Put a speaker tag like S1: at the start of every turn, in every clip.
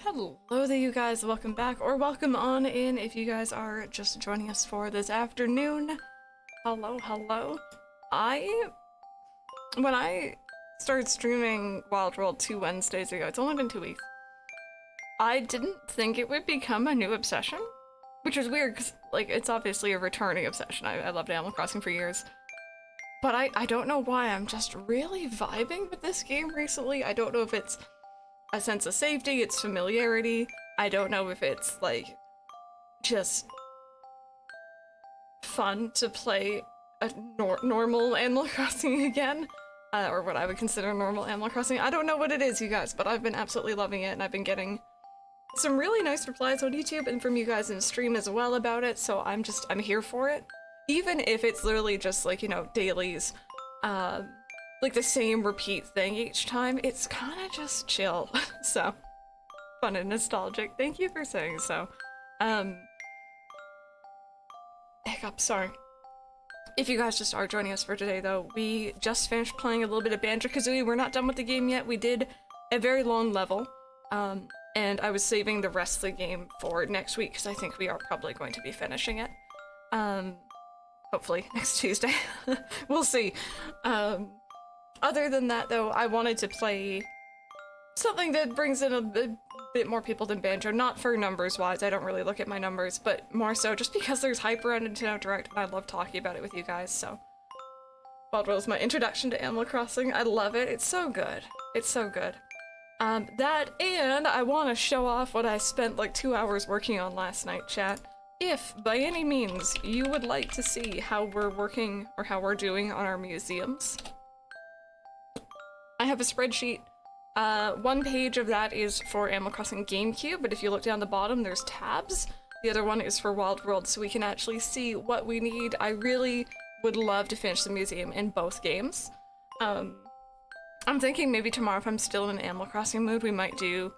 S1: Hello there, you guys. Welcome back, or welcome on in if you guys are just joining us for this afternoon. Hello, hello. When I started streaming Wild World 2 Wednesdays ago, it's only been 2 weeks, I didn't think it would become a new obsession, which is weird because, like, it's obviously a returning obsession. I loved Animal Crossing for years. But I don't know why, I'm just really vibing with this game recently. I don't know if it's a sense of safety, it's familiarity. I don't know if it's, like, just fun to play a normal Animal Crossing again. Or what I would consider normal Animal Crossing. I don't know what it is, you guys, but I've been absolutely loving it, and I've been getting some really nice replies on YouTube and from you guys in stream as well about it, so I'm here for it. Even if it's literally just, like, you know, dailies, like the same repeat thing each time, it's kind of just chill. So, fun and nostalgic. Thank you for saying so. Hiccup, sorry. If you guys just are joining us for today, though, we just finished playing a little bit of Banjo-Kazooie. We're not done with the game yet. We did a very long level, and I was saving the rest of the game for next week, because I think we are probably going to be finishing it. Hopefully next Tuesday. We'll see. Other than that, though, I wanted to play something that brings in a bit more people than Banjo. Not for numbers-wise, I don't really look at my numbers, but more so just because there's hype around Nintendo Direct, and I love talking about it with you guys, so. Wild World is my introduction to Animal Crossing. I love it. It's so good. It's so good. That, and I want to show off what I spent like 2 hours working on last night, chat. If, by any means, you would like to see how we're working, or how we're doing on our museums, I have a spreadsheet. One page of that is for Animal Crossing GameCube, but if you look down the bottom, there's tabs. The other one is for Wild World, so we can actually see what we need. I really would love to finish the museum in both games. I'm thinking maybe tomorrow, if I'm still in an Animal Crossing mood, we might do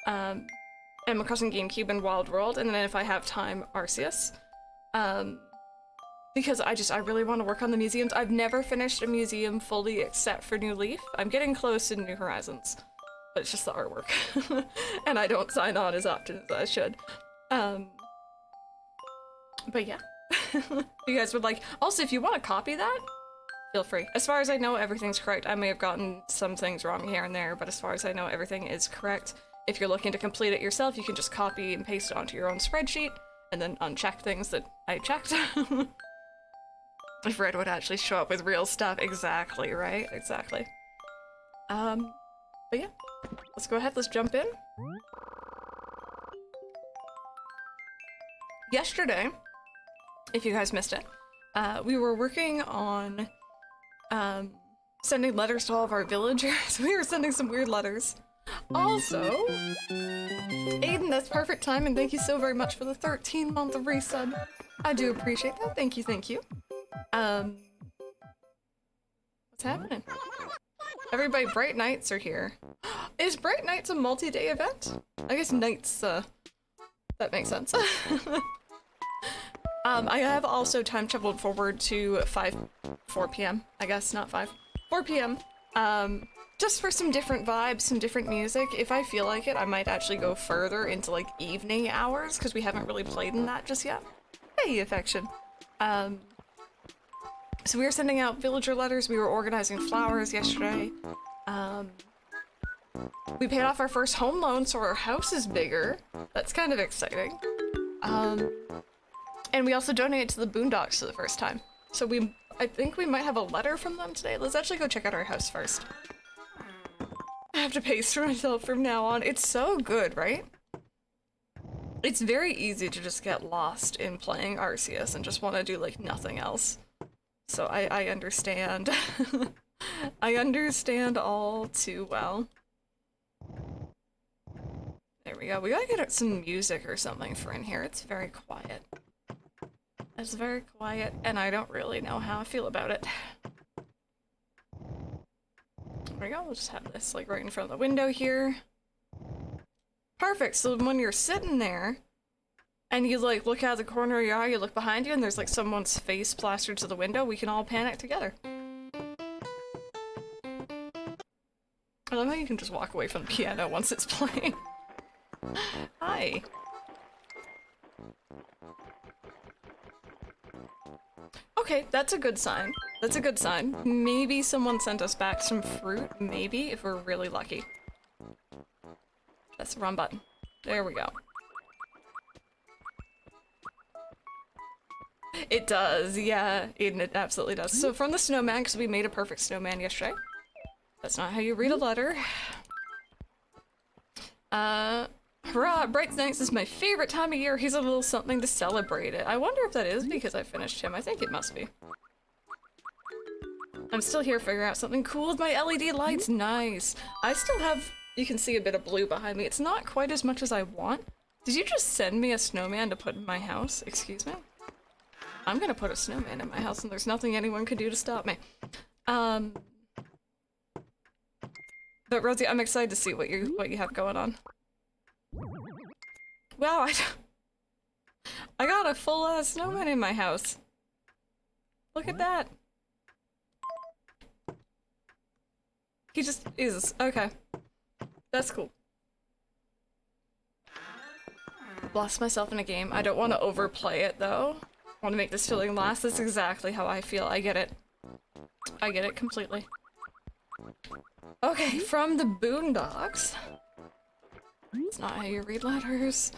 S1: Animal Crossing GameCube and Wild World, and then if I have time, Arceus. Because I really want to work on the museums. I've never finished a museum fully except for New Leaf. I'm getting close in New Horizons, but it's just the artwork. And I don't sign on as often as I should. But yeah. You guys would like, also if you want to copy that, feel free. As far as I know, everything's correct. I may have gotten some things wrong here and there, but as far as I know, everything is correct. If you're looking to complete it yourself, you can just copy and paste it onto your own spreadsheet, and then uncheck things that I checked. If Red would actually show up with real stuff. Exactly, right? Exactly. But yeah. Let's go ahead, let's jump in. Yesterday, if you guys missed it, we were working on sending letters to all of our villagers. We were sending some weird letters. Also, Aiden, that's perfect time, and thank you so very much for the 13-month resub. I do appreciate that. Thank you, thank you. What's happening? Everybody, Bright Nights are here. Is Bright Nights a multi-day event? I guess nights, that makes sense. I have also time traveled forward to 4 p.m. I guess, not 5. 4 p.m. Just for some different vibes, some different music. If I feel like it, I might actually go further into, like, evening hours, because we haven't really played in that just yet. Hey, Affection. So we were sending out villager letters, we were organizing flowers yesterday. We paid off our first home loan, so our house is bigger. That's kind of exciting. And we also donated to the Boondocks for the first time. So I think we might have a letter from them today. Let's actually go check out our house first. I have to pace for myself from now on. It's so good, right? It's very easy to just get lost in playing Arceus and just want to do, like, nothing else. So I understand. I understand all too well. There we go. We gotta get some music or something for in here. It's very quiet. It's very quiet, and I don't really know how I feel about it. There we go. We'll just have this, like, right in front of the window here. Perfect. So when you're sitting there, and you, like, look out the corner of your eye, you look behind you, and there's, like, someone's face plastered to the window, we can all panic together. I love how you can just walk away from the piano once it's playing. Hi. Okay, that's a good sign. That's a good sign. Maybe someone sent us back some fruit, maybe, if we're really lucky. That's the wrong button. There we go. It does, yeah. It absolutely does. So from the snowman, because we made a perfect snowman yesterday. That's not how you read a letter. Hurrah, Bright Nights is my favorite time of year. Here's a little something to celebrate it. I wonder if that is because I finished him. I think it must be. I'm still here figuring out something cool with my LED lights. Nice. I still have, you can see a bit of blue behind me. It's not quite as much as I want. Did you just send me a snowman to put in my house? Excuse me? I'm gonna put a snowman in my house and there's nothing anyone can do to stop me. But Rosie, I'm excited to see what you have going on. Wow, I got a full snowman in my house. Look at that. He just is. Okay. That's cool. Lost myself in a game. I don't want to overplay it though. I want to make this feeling last. That's exactly how I feel. I get it. I get it completely. Okay, from the Boondocks. It's not how you read letters.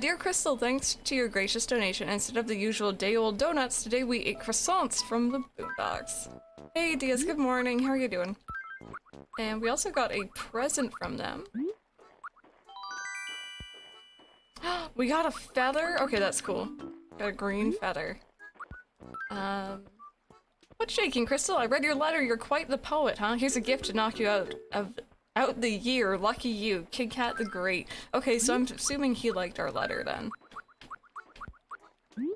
S1: Dear Crystal, thanks to your gracious donation. Instead of the usual day-old donuts, today we ate croissants from the Boondocks. Hey Diaz, good morning. How are you doing? And we also got a present from them. We got a feather? Okay, that's cool. Got a green feather. What's shaking, Crystal? I read your letter. You're quite the poet, huh? Here's a gift to knock you out the year. Lucky you. Kid Cat the Great. Okay, so I'm assuming he liked our letter then. I'm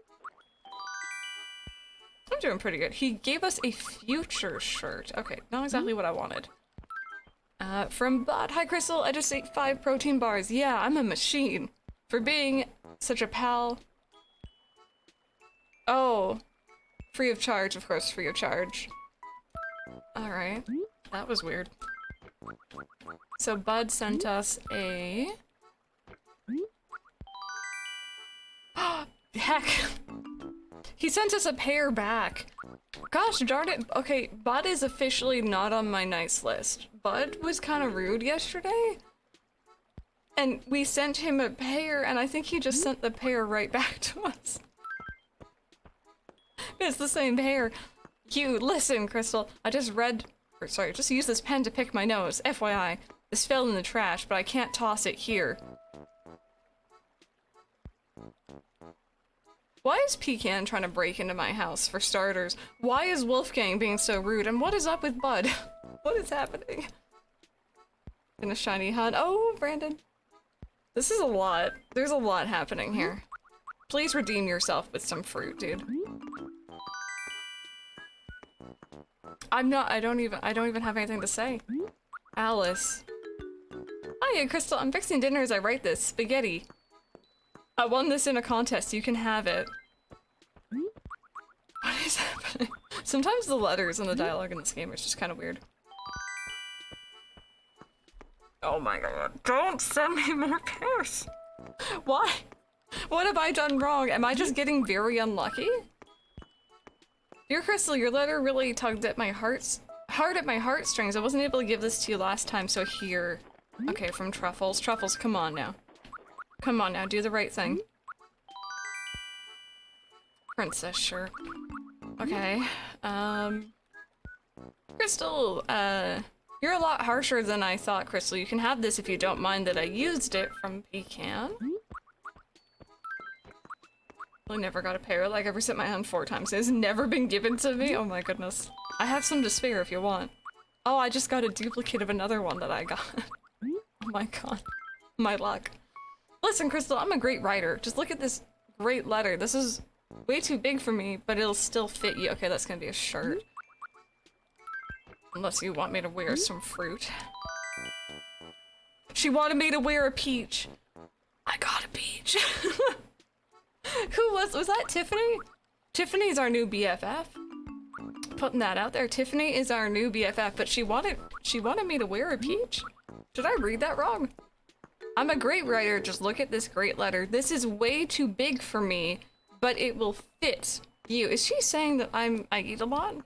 S1: doing pretty good. He gave us a future shirt. Okay, not exactly what I wanted. From Bud. Hi, Crystal. I just ate 5 protein bars. Yeah, I'm a machine. For being such a pal. Oh. Free of charge, of course, free of charge. Alright. That was weird. So Bud sent us a... Heck! He sent us a pair back! Gosh darn it! Okay, Bud is officially not on my nice list. Bud was kind of rude yesterday. And we sent him a pair, and I think he just sent the pair right back to us. It's the same pair. You, listen, Crystal. I just used this pen to pick my nose. FYI. This fell in the trash, but I can't toss it here. Why is Pecan trying to break into my house, for starters? Why is Wolfgang being so rude? And what is up with Bud? What is happening? In a shiny HUD. Oh, Brandon. This is a lot. There's a lot happening here. Please redeem yourself with some fruit, dude. I don't even have anything to say. Alice. Hiya, Crystal. I'm fixing dinner as I write this. Spaghetti. I won this in a contest. You can have it. What is happening? Sometimes the letters and the dialogue in this game is just kind of weird. Oh my god. Don't send me more pairs. Why? What have I done wrong? Am I just getting very unlucky? Dear Crystal, your letter really tugged at my heartstrings. I wasn't able to give this to you last time, so here. Okay, from Truffles. Truffles, come on now. Come on now, do the right thing. Princess shirt. Okay. Crystal, you're a lot harsher than I thought, Crystal. You can have this if you don't mind that I used it from Pecan. I never got a pair. Like, I've reset my hand 4 times. It's never been given to me. Oh my goodness. I have some to spare if you want. Oh, I just got a duplicate of another one that I got. Oh my god. My luck. Listen, Crystal, I'm a great writer. Just look at this great letter. This is way too big for me, but it'll still fit you. Okay, that's gonna be a shirt. Unless you want me to wear some fruit. She wanted me to wear a peach. I got a peach. Who was that Tiffany? Tiffany's our new BFF. Putting that out there. Tiffany is our new BFF, but she wanted me to wear a peach? Did I read that wrong? I'm a great writer, just look at this great letter. This is way too big for me, but it will fit you. Is she saying that I eat a lot?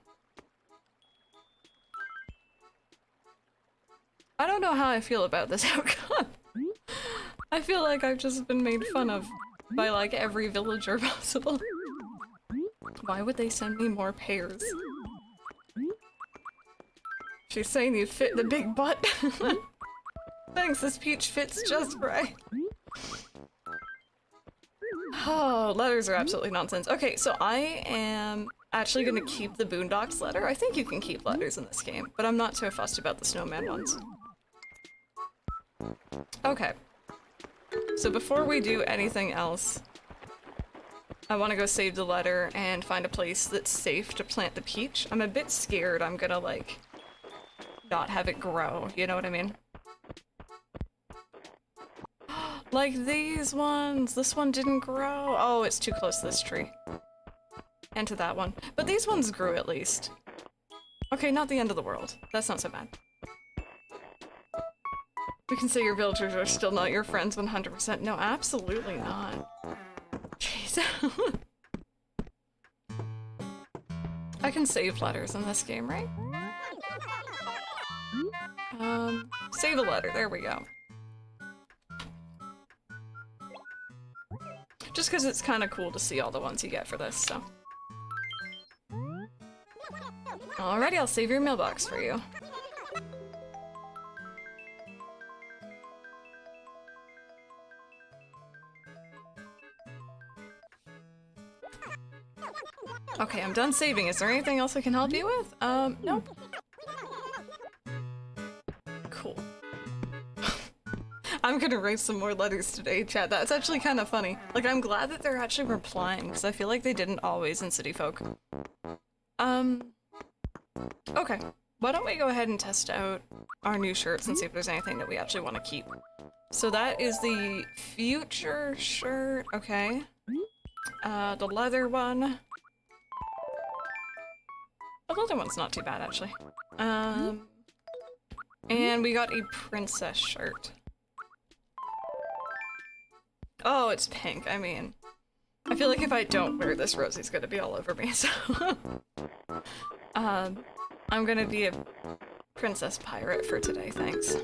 S1: I don't know how I feel about this outcome. I feel like I've just been made fun of by like every villager possible. Why would they send me more pears? She's saying you fit the big butt. Thanks, this peach fits just right. Oh, letters are absolutely nonsense. Okay, so I am actually gonna keep the Boondocks letter. I think you can keep letters in this game, but I'm not so fussed about the snowman ones. Okay. So before we do anything else, I want to go save the letter and find a place that's safe to plant the peach. I'm a bit scared I'm gonna, like, not have it grow, you know what I mean? Like these ones! This one didn't grow! Oh, it's too close to this tree. And to that one. But these ones grew at least. Okay, not the end of the world. That's not so bad. We can say your villagers are still not your friends 100%. No, absolutely not. Jeez. I can save letters in this game, right? Save a letter. There we go. Just because it's kind of cool to see all the ones you get for this, so. Alrighty, I'll save your mailbox for you. Okay, I'm done saving. Is there anything else I can help you with? Nope. Cool. I'm gonna write some more letters today, chat. That's actually kind of funny. Like, I'm glad that they're actually replying, because I feel like they didn't always in City Folk. Okay. Why don't we go ahead and test out our new shirts and see if there's anything that we actually want to keep. So that is the future shirt, okay. The leather one. Oh, the other one's not too bad, actually. And we got a princess shirt. Oh, it's pink. I mean, I feel like if I don't wear this, Rosie's gonna be all over me, so... I'm gonna be a princess pirate for today, thanks.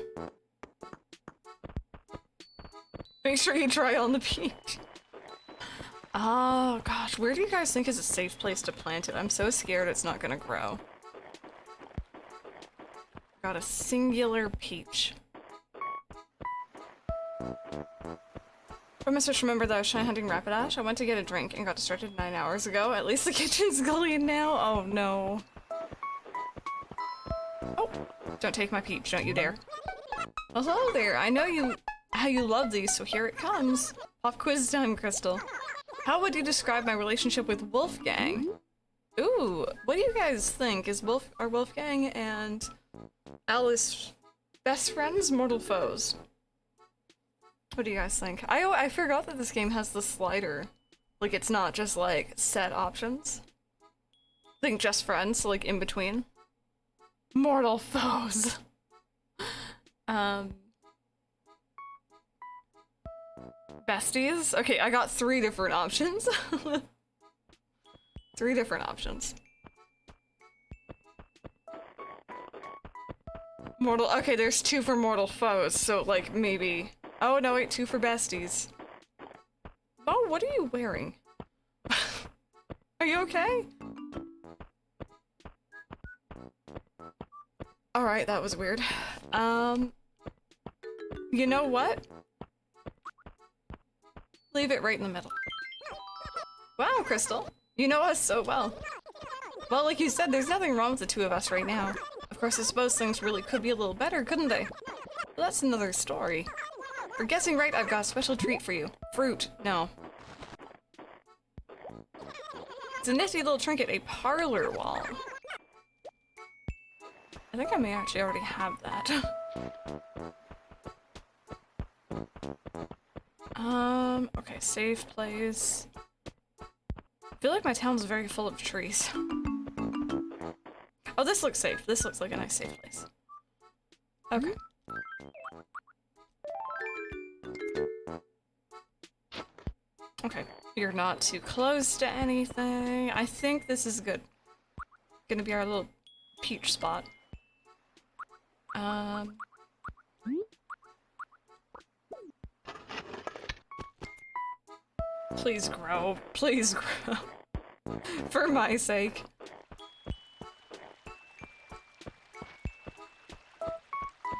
S1: Make sure you try on the peach. Oh gosh, where do you guys think is a safe place to plant it? I'm so scared it's not gonna grow. Got a singular peach. From Mr. Remember that I was shy hunting Rapidash? I went to get a drink and got distracted 9 hours ago. At least the kitchen's clean now. Oh no. Oh, don't take my peach, don't you dare. Well, hello there. I know how you love these, so here it comes. Pop quiz time, Crystal. How would you describe my relationship with Wolfgang? Ooh, what do you guys think? Are Wolfgang and Alice best friends, mortal foes? What do you guys think? I forgot that this game has the slider. Like, it's not just, like, set options. I think just friends, so, like, in between. Mortal foes! Besties? Okay, I got 3 different options. 3 different options. Okay, there's 2 for mortal foes, so, like, maybe... Oh, no, wait, 2 for besties. Oh, what are you wearing? Are you okay? Alright, that was weird. You know what? Leave it right in the middle. Wow, Crystal. You know us so well. Well, like you said, there's nothing wrong with the 2 of us right now. Of course, I suppose things really could be a little better, couldn't they? But that's another story. For guessing right, I've got a special treat for you. Fruit. No. It's a nifty little trinket, a parlor wall. I think I may actually already have that. Okay, safe place. I feel like my town's very full of trees. Oh, this looks safe. This looks like a nice safe place. Okay. Okay, you're not too close to anything. I think this is good. Gonna be our little peach spot. Please grow. Please grow. For my sake.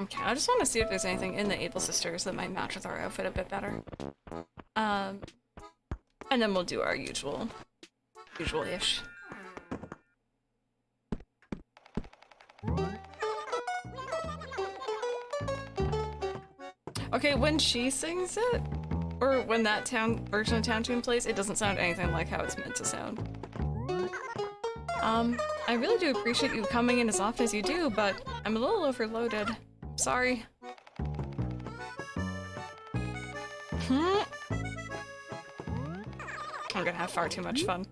S1: Okay, I just want to see if there's anything in the Able Sisters that might match with our outfit a bit better. And then we'll do our usual-ish. Okay, when she sings it, or when that town version of Town Tune plays, it doesn't sound anything like how it's meant to sound. I really do appreciate you coming in as often as you do, but I'm a little overloaded. Sorry. I'm gonna have far too much fun.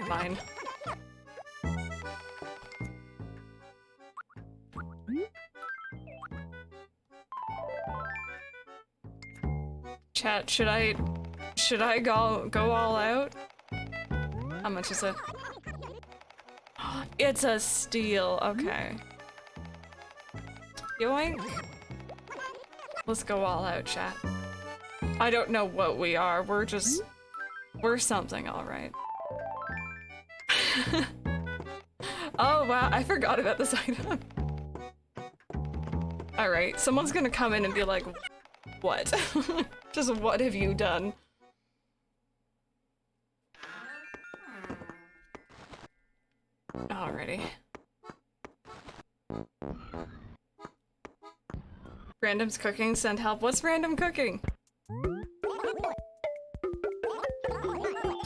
S1: Fine. Chat, should I go all out? How much is it? It's a steal, okay. Yoink. Let's go all out, chat. I don't know what we are, we're something, alright. Oh wow, I forgot about this item. Alright, someone's gonna come in and be like, what? Just what have you done? Alrighty. Random's cooking, send help. What's random cooking?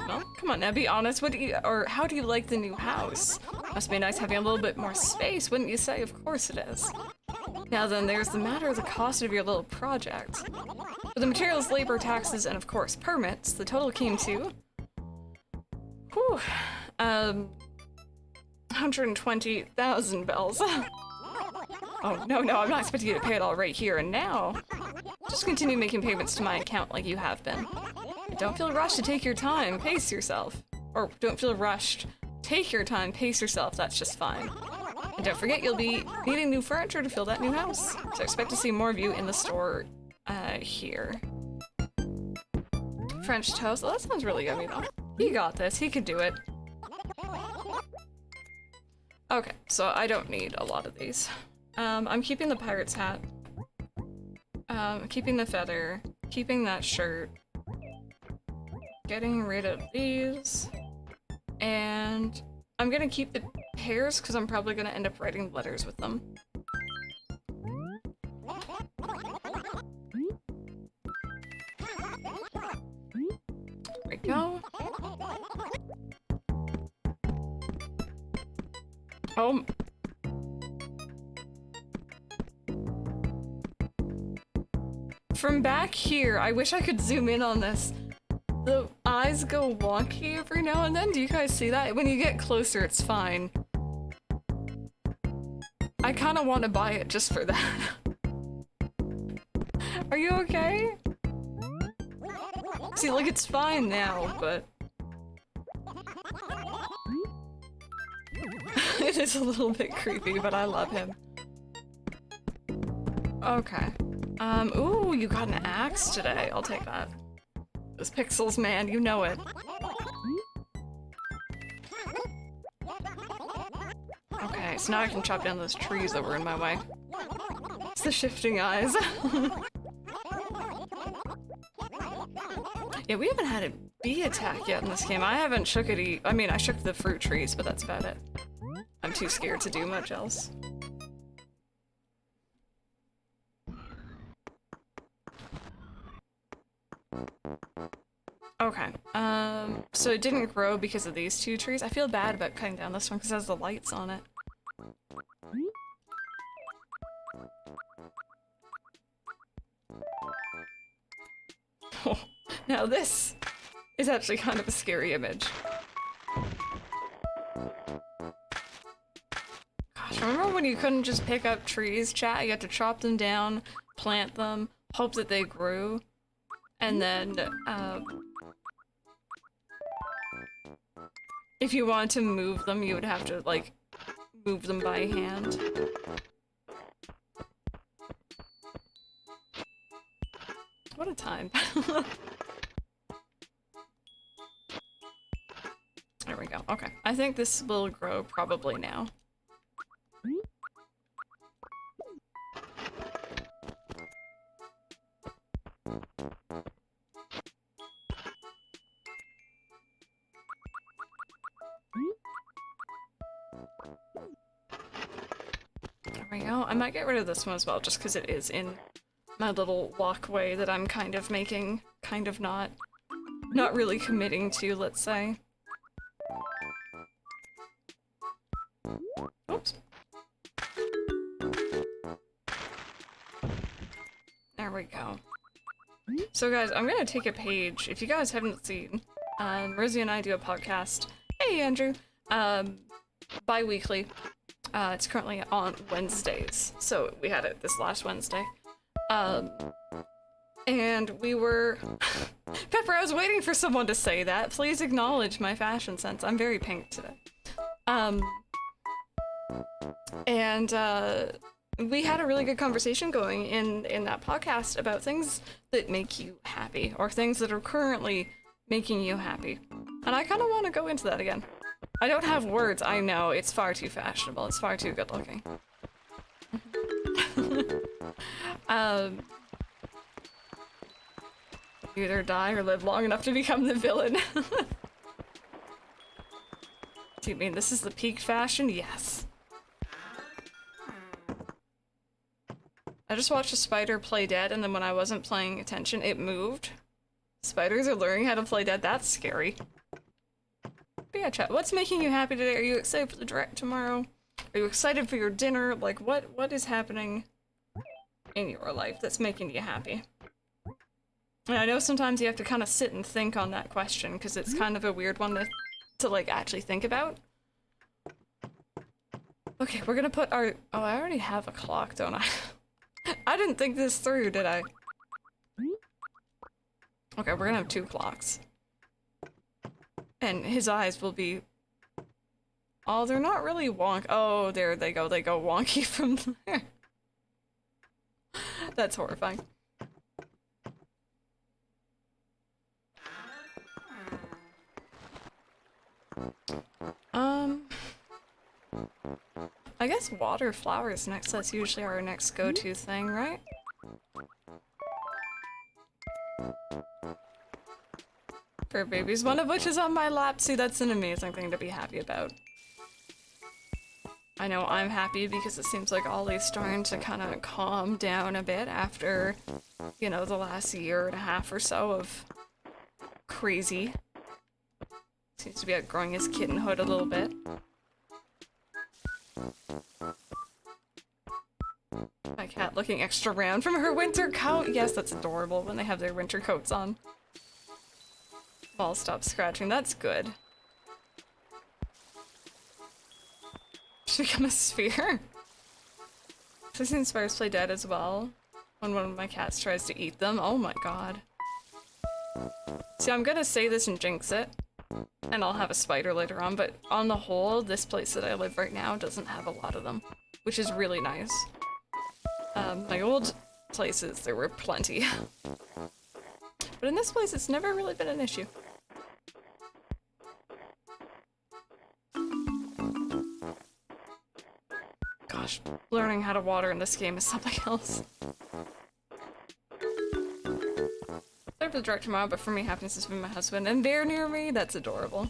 S1: Well, come on now, be honest. How do you like the new house? Must be nice having a little bit more space, wouldn't you say? Of course it is. Now then, there's the matter of the cost of your little project. For the materials, labor, taxes, and of course permits, the total came to... Whew. 120,000 bells. Oh, no, I'm not expecting you to pay it all right here and now. Just continue making payments to my account like you have been. Don't feel rushed to take your time, pace yourself. Or don't feel rushed, take your time, pace yourself, that's just fine. And don't forget you'll be needing new furniture to fill that new house. So expect to see more of you in the store, here. French toast, oh, that sounds really yummy though. He got this, he could do it. Okay, so I don't need a lot of these. I'm keeping the pirate's hat. Keeping the feather. Keeping that shirt. Getting rid of these. And I'm gonna keep the pears because I'm probably gonna end up writing letters with them. There we go. Oh. From back here, I wish I could zoom in on this. The eyes go wonky every now and then. Do you guys see that? When you get closer, it's fine. I kind of want to buy it just for that. Are you okay? See, like, it's fine now, but... It is a little bit creepy, but I love him. Okay. Ooh, you got an axe today. I'll take that. Those pixels, man, you know it. Okay, so now I can chop down those trees that were in my way. It's the shifting eyes. Yeah, we haven't had a bee attack yet in this game. I haven't shook it I mean, I shook the fruit trees, but that's about it. I'm too scared to do much else. Okay, so it didn't grow because of these two trees. I feel bad about cutting down this one because it has the lights on it. Oh, now this is actually kind of a scary image. Gosh, remember when you couldn't just pick up trees, chat? You had to chop them down, plant them, hope that they grew, and then, If you wanted to move them, you would have to, like, move them by hand. What a time. There we go. Okay. I think this will grow probably now. There we go. I might get rid of this one as well, just because it is in my little walkway that I'm kind of making, kind of not really committing to, let's say. Oops. There we go. So guys, I'm gonna take a page. If you guys haven't seen, Rosie and I do a podcast. Hey Andrew! Bi-weekly. It's currently on Wednesdays, so we had it this last Wednesday. And we were... Pepper, I was waiting for someone to say that. Please acknowledge my fashion sense. I'm very pink today. We had a really good conversation going in that podcast about things that make you happy, or things that are currently making you happy. And I kind of want to go into that again. I don't have words, I know, it's far too fashionable, it's far too good looking. Either die or live long enough to become the villain. Do you mean this is the peak fashion? Yes. I just watched a spider play dead, and then when I wasn't paying attention, it moved. Spiders are learning how to play dead. That's scary. But yeah, chat. What's making you happy today? Are you excited for the direct tomorrow? Are you excited for your dinner? Like, what is happening in your life that's making you happy? And I know sometimes you have to kind of sit and think on that question, because it's kind of a weird one to like, actually think about. Okay, we're gonna put our... Oh, I already have a clock, don't I? I didn't think this through, did I? Okay, we're gonna have 2 clocks. And his eyes will be... Oh, they're not really wonk... Oh, there they go wonky from there. That's horrifying. I guess water flowers next, that's usually our next go-to thing, right? Fur babies, one of which is on my lap. See, that's an amazing thing to be happy about. I know I'm happy because it seems like Ollie's starting to kind of calm down a bit after, you know, the last year and a half or so of crazy. Seems to be outgrowing his kittenhood a little bit. My cat looking extra round from her winter coat. Yes, that's adorable when they have their winter coats on. Ball stop scratching. That's good. Should become a sphere. I've seen spiders play dead as well. When one of my cats tries to eat them. Oh my god. See, I'm gonna say this and jinx it. And I'll have a spider later on, but on the whole, this place that I live right now doesn't have a lot of them, which is really nice. My old places, there were plenty. But in this place, it's never really been an issue. Gosh, learning how to water in this game is something else. Sorry for the direct tomorrow, but for me, happiness has been my husband, and they're near me. That's adorable.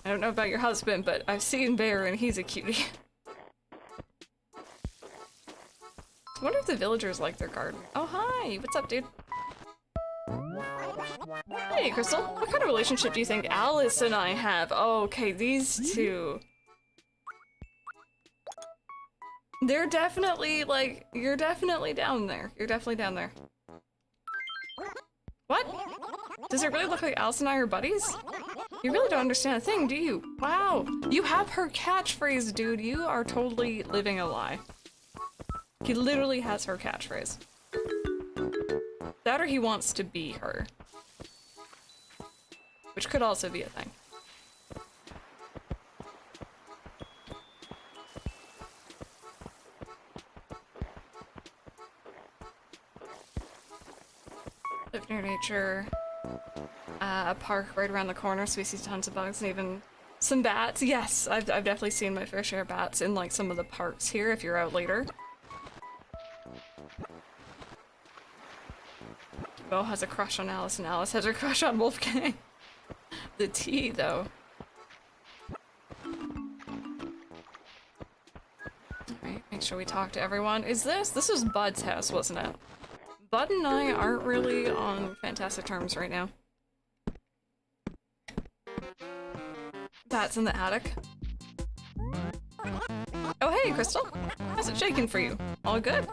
S1: I don't know about your husband, but I've seen Bear, and he's a cutie. I wonder if the villagers like their garden. Oh, hi! What's up, dude? Hey, Crystal. What kind of relationship do you think Alice and I have? Oh, okay, these two. They're definitely, like, you're definitely down there. You're definitely down there. What? Does it really look like Alice and I are buddies? You really don't understand a thing, do you? Wow, you have her catchphrase, dude. You are totally living a lie. He literally has her catchphrase. That or he wants to be her. which could also be a thing. Live near nature. A park right around the corner, so we see tons of bugs and even some bats. Yes, I've definitely seen my fair share of bats in like some of the parks here if you're out later. Bo has a crush on Alice and Alice has a crush on Wolfgang. The tea, though. Alright, make sure we talk to everyone. This was Bud's house, wasn't it? Bud and I aren't really on fantastic terms right now. That's in the attic. Oh hey, Crystal! How's it shaking for you? All good?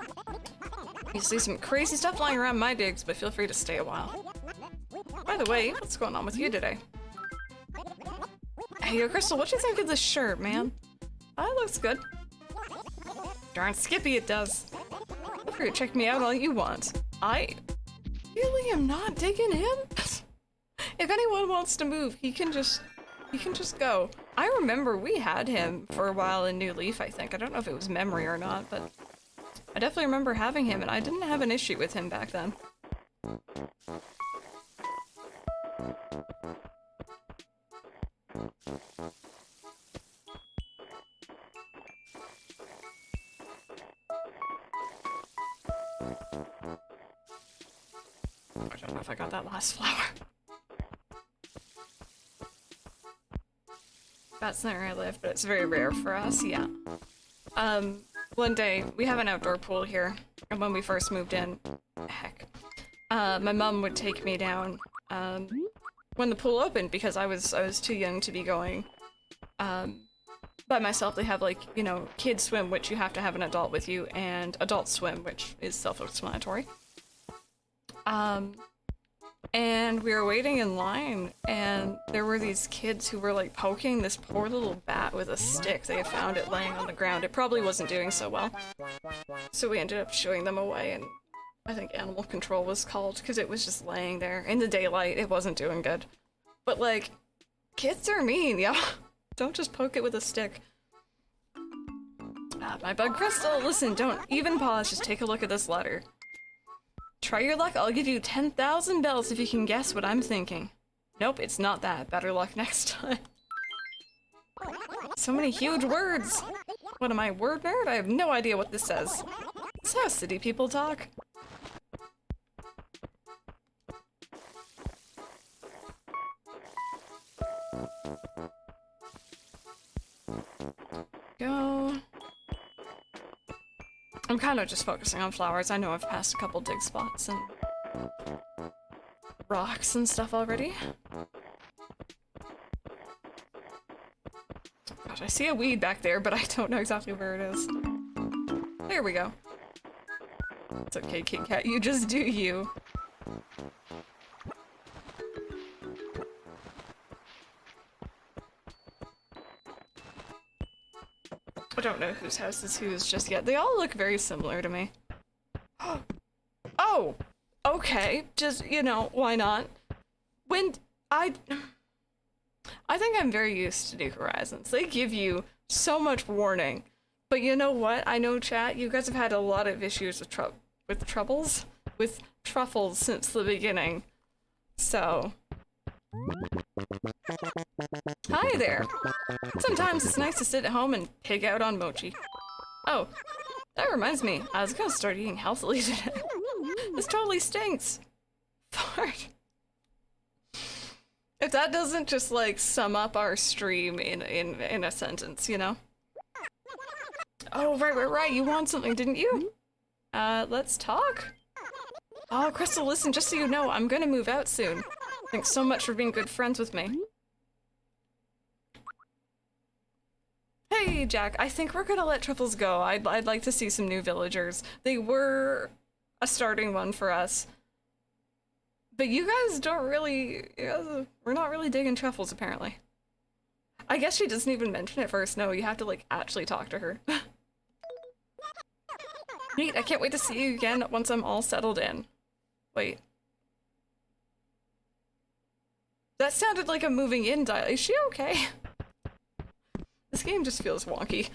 S1: You see some crazy stuff lying around my digs, but feel free to stay a while. By the way, what's going on with you today? Hey, yo, Crystal, what do you think of this shirt, man? It looks good. Darn skippy it does. Feel free to check me out all you want. I really am not digging him. If anyone wants to move, he can just go. I remember we had him for a while in New Leaf, I think. I don't know if it was memory or not, but I definitely remember having him, and I didn't have an issue with him back then. I don't know if I got that last flower. That's not where I live, but it's very rare for us, yeah. One day, we have an outdoor pool here, and when we first moved in, heck, my mom would take me down, when the pool opened, because I was too young to be going, by myself. They have, like, you know, kids swim, which you have to have an adult with you, and adult swim, which is self-explanatory. And we were waiting in line, and there were these kids who were like poking this poor little bat with a stick. They had found it laying on the ground. It probably wasn't doing so well. So we ended up shooing them away, and I think animal control was called because it was just laying there in the daylight. It wasn't doing good. But like, kids are mean, yeah. Don't just poke it with a stick. My bug Crystal, listen, don't even pause, just take a look at this letter. Try your luck, I'll give you 10,000 bells if you can guess what I'm thinking. Nope, it's not that. Better luck next time. So many huge words! What am I, word nerd? I have no idea what this says. This is how city people talk. Go. I'm kind of just focusing on flowers. I know I've passed a couple dig spots and rocks and stuff already. Gosh, I see a weed back there, but I don't know exactly where it is. There we go. It's okay, Kit Kat, you just do you. I don't know whose house is whose just yet. They all look very similar to me. Oh! Okay, just, you know, why not? When I think I'm very used to New Horizons. They give you so much warning. But you know what? I know, chat, you guys have had a lot of issues with truffles since the beginning. So... Hi there! Sometimes it's nice to sit at home and pig out on mochi. Oh, that reminds me, I was gonna start eating healthily today. This totally stinks. Fart. If that doesn't just, like, sum up our stream in a sentence, you know? Oh, right, you want something, didn't you? Let's talk. Oh, Crystal, listen, just so you know, I'm gonna move out soon. Thanks so much for being good friends with me. Hey, Jack, I think we're gonna let Truffles go. I'd like to see some new villagers. They were a starting one for us. But you guys don't really... we're not really digging Truffles, apparently. I guess she doesn't even mention it first. No, you have to, like, actually talk to her. Neat, I can't wait to see you again once I'm all settled in. Wait. That sounded like a moving in dial. Is she okay? This game just feels wonky.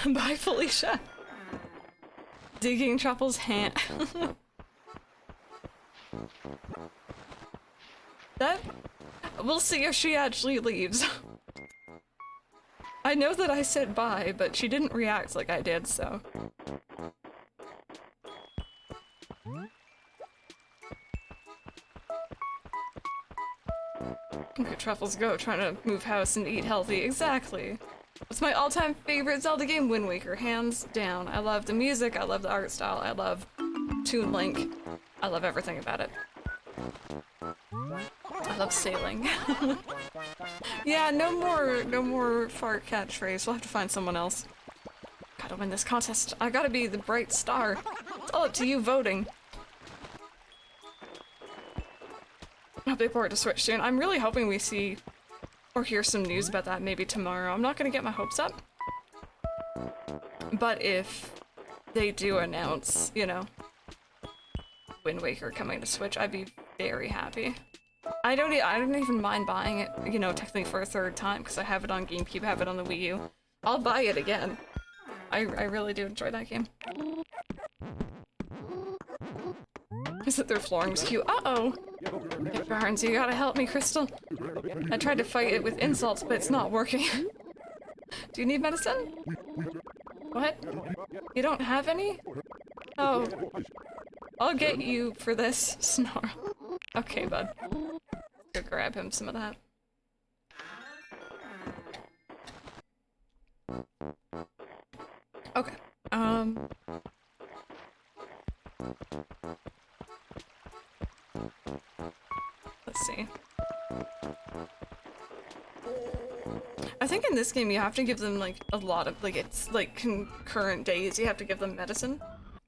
S1: Bye, Felicia. Digging Truffle's hand. That... We'll see if she actually leaves. I know that I said bye, but she didn't react like I did, so... Look at Truffles go, trying to move house and eat healthy. Exactly. It's my all-time favorite Zelda game, Wind Waker, hands down. I love the music, I love the art style, I love Toon Link. I love everything about it. I love sailing. Yeah, no more fart catchphrase. We'll have to find someone else. Gotta win this contest. I gotta be the bright star. It's all up to you voting. I'll be forward to Switch soon. I'm really hoping we see or hear some news about that maybe tomorrow. I'm not gonna get my hopes up. But if they do announce, you know, Wind Waker coming to Switch, I'd be very happy. I don't even mind buying it, you know, technically for a third time, because I have it on GameCube, have it on the Wii U. I'll buy it again. I really do enjoy that game. Is that their flooring was cute? Uh-oh! Yeah, Barnes, you gotta help me, Crystal. I tried to fight it with insults, but it's not working. Do you need medicine? What? You don't have any? Oh. I'll get you for this, Snarl. Okay, bud. Go grab him some of that. Okay. Let's see. I think in this game you have to give them like a lot of, like, it's like concurrent days, you have to give them medicine.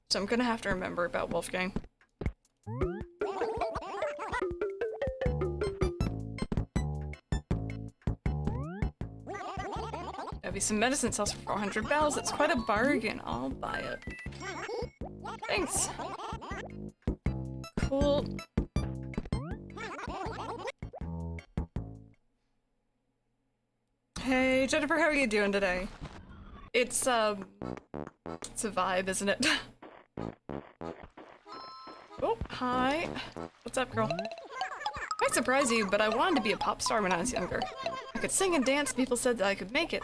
S1: So I'm gonna have to remember about Wolfgang. There'll be some medicine sells for 400 bells. It's quite a bargain. I'll buy it. Thanks. Cool. Hey, Jennifer, how are you doing today? It's a vibe, isn't it? Oh, hi. What's up, girl? Might surprise you, but I wanted to be a pop star when I was younger. I could sing and dance, people said that I could make it.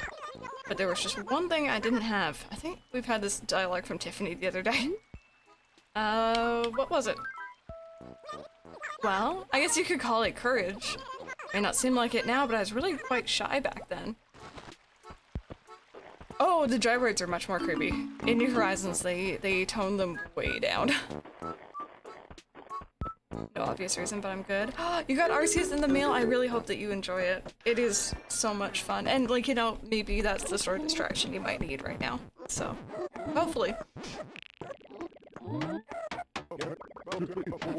S1: But there was just one thing I didn't have. I think we've had this dialogue from Tiffany the other day. What was it? Well, I guess you could call it courage. May not seem like it now, but I was really quite shy back then. Oh, the gyroids are much more creepy. In New Horizons, they tone them way down. No obvious reason, but I'm good. You got Arceus in the mail? I really hope that you enjoy it. It is so much fun. And, like, you know, maybe that's the sort of distraction you might need right now. So, hopefully.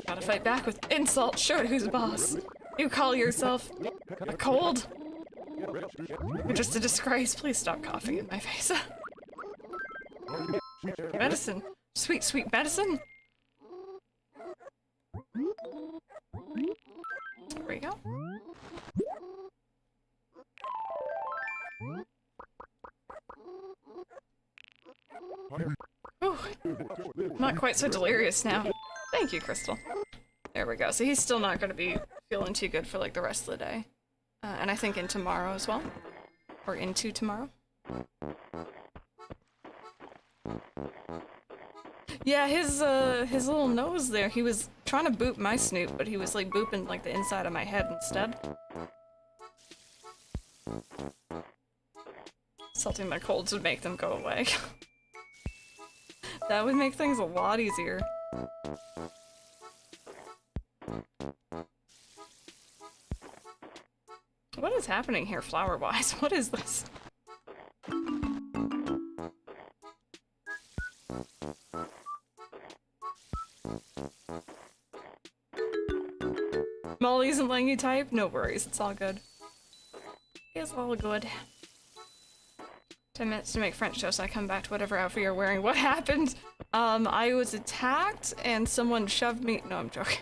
S1: Gotta fight back with insult. Show it who's boss. You call yourself a cold? You're just a disgrace. Please stop coughing in my face. Medicine. Sweet, sweet medicine. There we go. Ooh, not quite so delirious now. Thank you, Crystal. There we go. So he's still not going to be feeling too good for like the rest of the day. And I think in tomorrow as well. Or into tomorrow. Yeah, his little nose there, he was trying to boop my snoot, but he was like booping like the inside of my head instead. Salting my colds would make them go away. That would make things a lot easier. What is happening here flower-wise? What is this? Molly isn't letting you type? No worries, it's all good. It's all good. 10 minutes to make French toast, I come back to whatever outfit you're wearing. What happened? I was attacked and someone shoved me- no, I'm joking.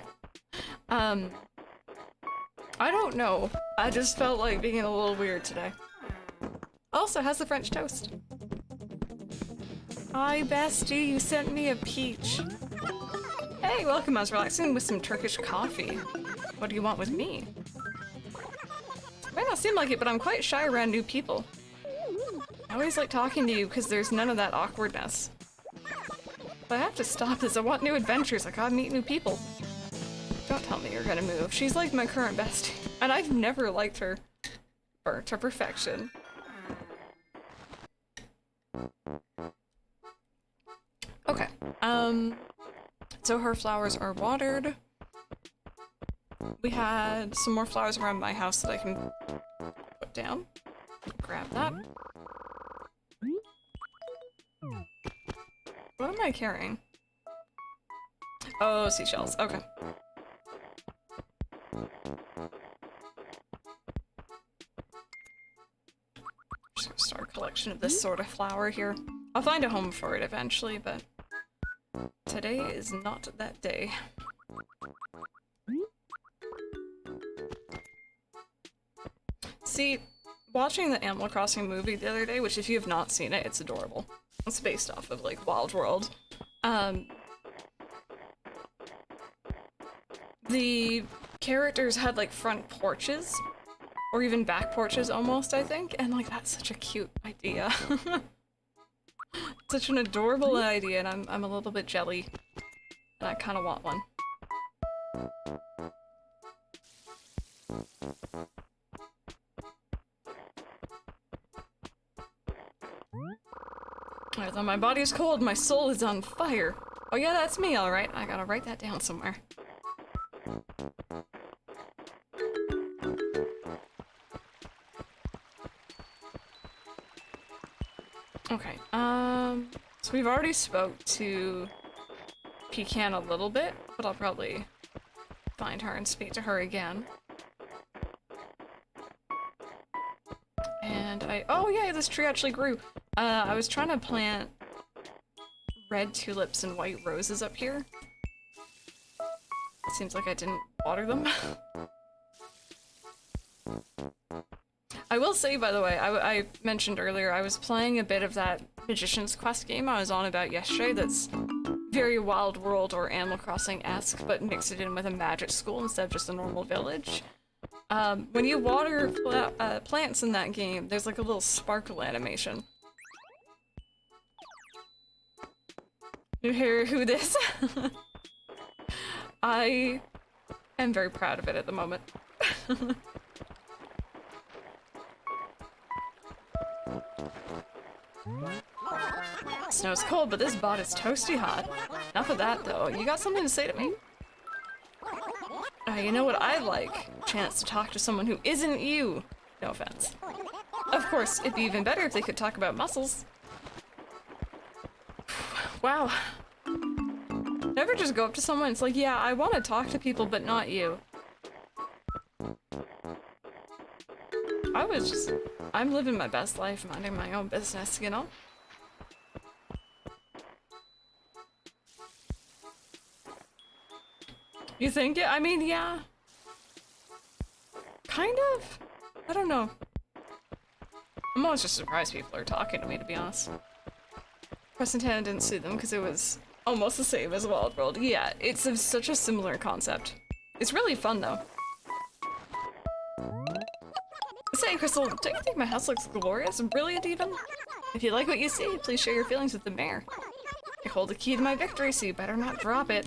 S1: I don't know. I just felt like being a little weird today. Also, how's the French toast? Hi, bestie, you sent me a peach. Hey, welcome. I was relaxing with some Turkish coffee. What do you want with me? Might not seem like it, but I'm quite shy around new people. I always like talking to you because there's none of that awkwardness. But I have to stop this. I want new adventures. I gotta meet new people. Don't tell me you're gonna move. She's like my current bestie, and I've never liked her. Burnt to perfection. Okay. So her flowers are watered. We had some more flowers around my house that I can put down. Grab that. What am I carrying? Oh, seashells. Okay. Just gonna start a collection of this sort of flower here. I'll find a home for it eventually, but today is not that day. See, watching the Animal Crossing movie the other day, which if you have not seen it, it's adorable. It's based off of, like, Wild World. The characters had, like, front porches, or even back porches almost, I think, and, like, that's such a cute idea. Such an adorable idea, and I'm a little bit jelly, and I kind of want one. Although my body is cold, my soul is on fire. Oh yeah, that's me, alright. I gotta write that down somewhere. Okay, so we've already spoke to Pecan a little bit, but I'll probably find her and speak to her again. And oh yeah, this tree actually grew. I was trying to plant red tulips and white roses up here. It seems like I didn't water them. I will say, by the way, I mentioned earlier, I was playing a bit of that Magician's Quest game I was on about yesterday that's very Wild World or Animal Crossing-esque, but mixed it in with a magic school instead of just a normal village. When you water plants in that game, there's like a little sparkle animation. You hear who this? I am very proud of it at the moment. Snow's cold, but this bot is toasty hot. Enough of that, though. You got something to say to me? You know what I like? A chance to talk to someone who isn't you. No offense. Of course, it'd be even better if they could talk about muscles. Wow. Never just go up to someone, it's like, yeah, I want to talk to people, but not you. I'm living my best life, minding my own business, you know? You think it? I mean, yeah. Kind of? I don't know. I'm always just surprised people are talking to me, to be honest. Presentana didn't sue them because it was almost the same as Wild World. Yeah, it's such a similar concept. It's really fun, though. Say, Crystal, don't you think my house looks glorious? Brilliant, even? If you like what you see, please share your feelings with the mayor. I hold the key to my victory, so you better not drop it.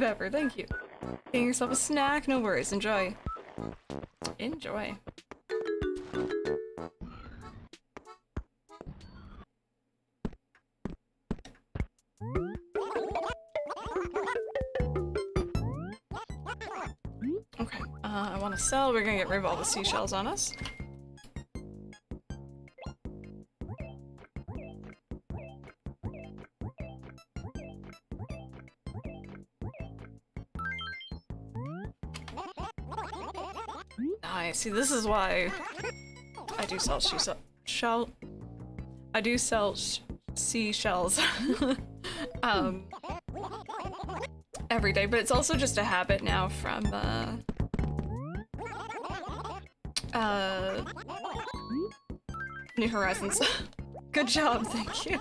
S1: Pepper, thank you. Getting yourself a snack? No worries. Enjoy. Enjoy. Okay, I want to sell. We're gonna get rid of all the seashells on us. Nice. See, this is why I do sell seashells every day, but it's also just a habit now from Uh, New Horizons. Good job, thank you.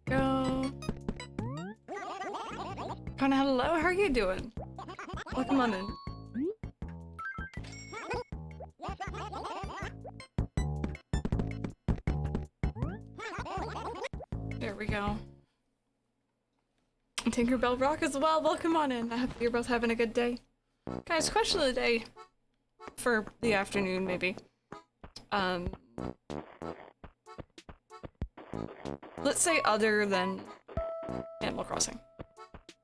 S1: Go. Kinda hello, how are you doing? Welcome on in. There we go. Tinkerbell Rock as well, welcome on in. I hope you're both having a good day. Guys, question of the day for the afternoon, maybe. Let's say other than Animal Crossing.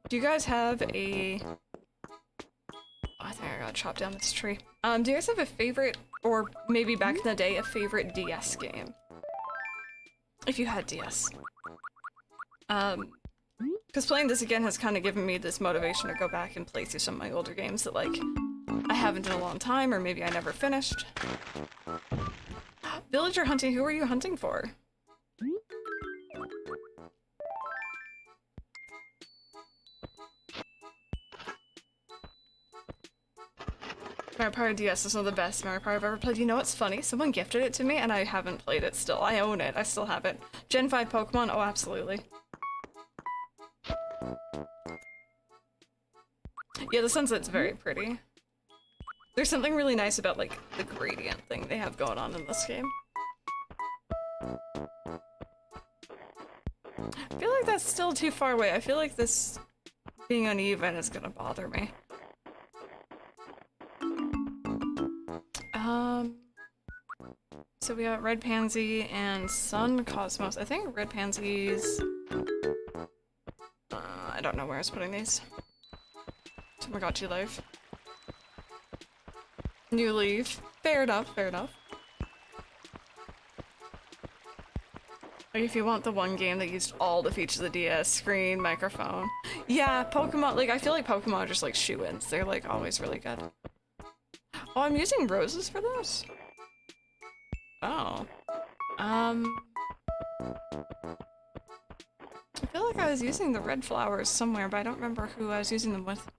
S1: Do you guys have a... Oh, I think I gotta chop down this tree. Do you guys have a favorite, or maybe back in the day, a favorite DS game? If you had DS. Because playing this again has kind of given me this motivation to go back and play through some of my older games that, like, I haven't in a long time, or maybe I never finished. Villager hunting, who are you hunting for? Mario Party DS is one of the best Mario Party I've ever played. You know what's funny? Someone gifted it to me and I haven't played it still. I own it. I still have it. Gen 5 Pokemon? Oh, absolutely. Yeah, the sunset's very pretty. There's something really nice about, like, the gradient thing they have going on in this game. I feel like that's still too far away. I feel like this being uneven is gonna bother me. So we got Red Pansy and Sun Cosmos. I think Red Pansy's... I don't know where I was putting these. Tamagotchi life. New Leaf. Fair enough, fair enough. Like if you want the one game that used all the features of the DS, screen, microphone. Yeah, Pokemon, like I feel like Pokemon are just like shoo-ins. They're like always really good. Oh, I'm using roses for this? Oh. I feel like I was using the red flowers somewhere, but I don't remember who I was using them with.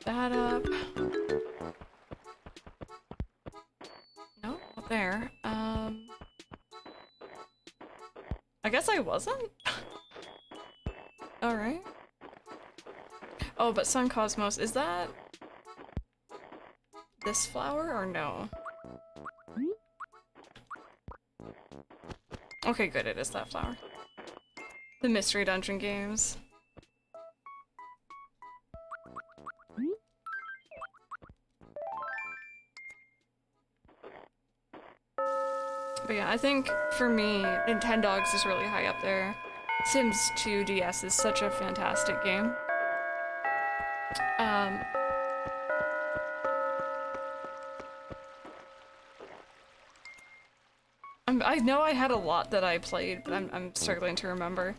S1: That up. No, not there. I guess I wasn't? Alright. Oh, but Sun Cosmos, is that this flower or no? Okay, good, it is that flower. The Mystery Dungeon games. But yeah, I think for me, Nintendogs is really high up there. Sims 2 DS is such a fantastic game. I know I had a lot that I played, but I'm struggling to remember.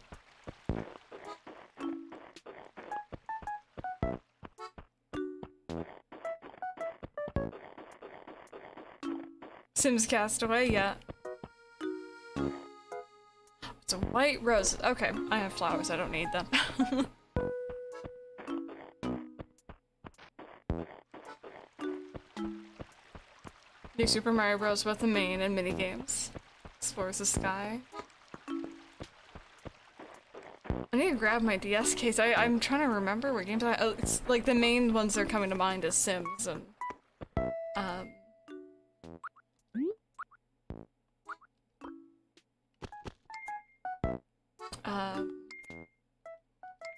S1: Sims Castaway, yeah. It's a white rose. Okay, I have flowers, I don't need them. New Super Mario Bros. Both the main and mini games. Explores the sky. I need to grab my DS case. I'm trying to remember what games oh, it's like the main ones that are coming to mind is Sims and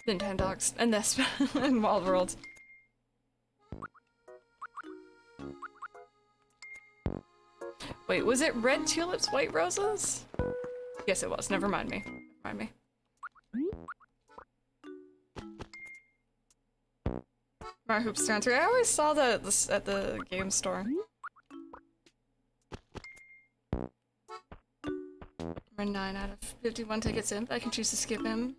S1: Nintendogs and this and Wild World. Wait, was it red tulips, white roses? Yes, it was. Never mind me. Never mind me. Mario Hoops Transfer. I always saw that at the game store. We're 9 out of 51 tickets in, but I can choose to skip him.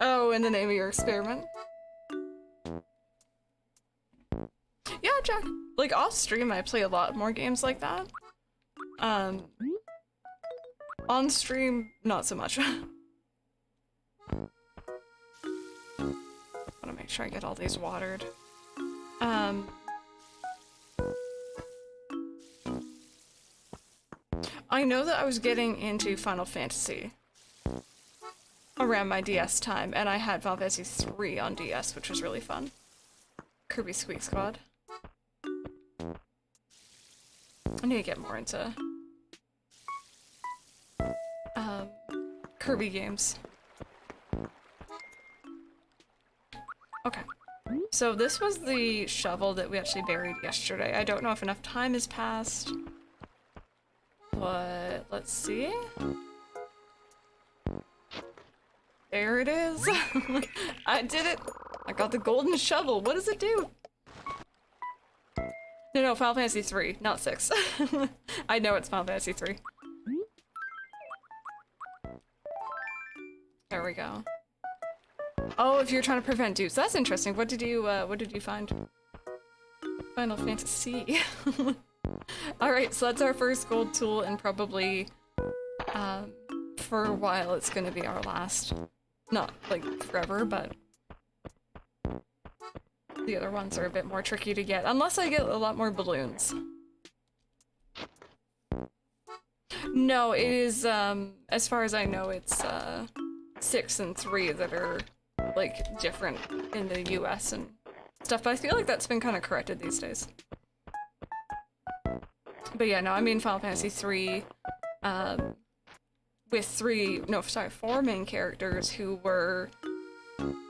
S1: Oh, in the name of your experiment. Like, off stream, I play a lot more games like that. On stream, not so much. Wanna make sure I get all these watered. I know that I was getting into Final Fantasy around my DS time, and I had Final Fantasy 3 on DS, which was really fun. Kirby Squeak Squad. I need to get more into Kirby games. Okay. So this was the shovel that we actually buried yesterday. I don't know if enough time has passed, but let's see. There it is. I did it. I got the golden shovel. What does it do? No, Final Fantasy 3, not 6. I know it's Final Fantasy 3. There we go. Oh, if you're trying to prevent dupes, that's interesting. What did you find? Final Fantasy. Alright, so that's our first gold tool, and probably, for a while it's gonna be our last. Not, like, forever, but the other ones are a bit more tricky to get, unless I get a lot more balloons. No, it is, as far as I know, it's, 6 and 3 that are, like, different in the US and stuff, but I feel like that's been kind of corrected these days. But yeah, no, I mean Final Fantasy 3, with 4 main characters who were,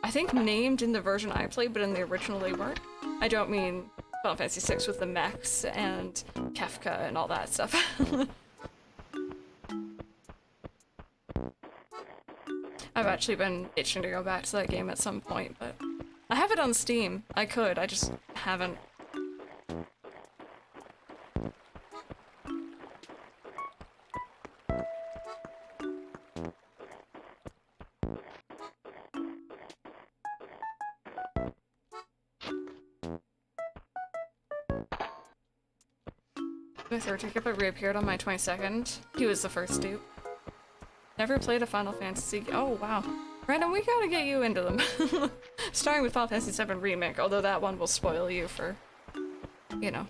S1: I think, named in the version I played, but in the original they weren't. I don't mean Final Fantasy 6 with the mechs and Kefka and all that stuff. I've actually been itching to go back to that game at some point, but I have it on Steam. I could, I just haven't. My third ticket reappeared on my 22nd. He was the first dupe. Never played a Final Fantasy. Oh wow, Brandon, we gotta get you into them. Starting with Final Fantasy 7 Remake, although that one will spoil you for, you know,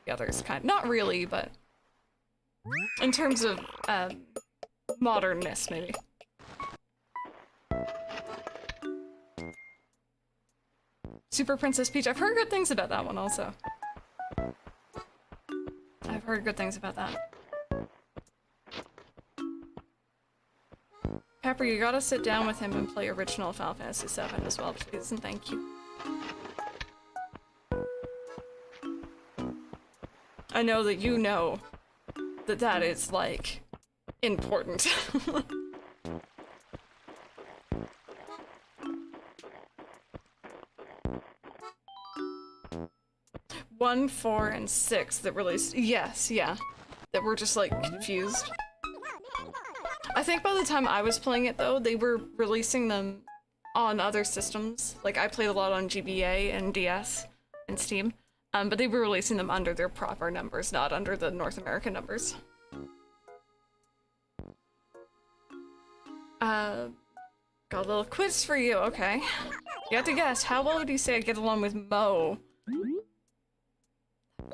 S1: the others kind. Not really, but in terms of modernness, maybe. Super Princess Peach. I've heard good things about that one also. I've heard good things about that. Pepper, you gotta sit down with him and play original Final Fantasy 7 as well, please, and thank you. I know that you know that that is, like, important. 1, 4, and 6 that released. Yes, yeah. That were just, like, confused. I think by the time I was playing it, though, they were releasing them on other systems. Like, I played a lot on GBA and DS and Steam, but they were releasing them under their proper numbers, not under the North American numbers. Got a little quiz for you, okay. You have to guess, how well would you say I get along with Mo?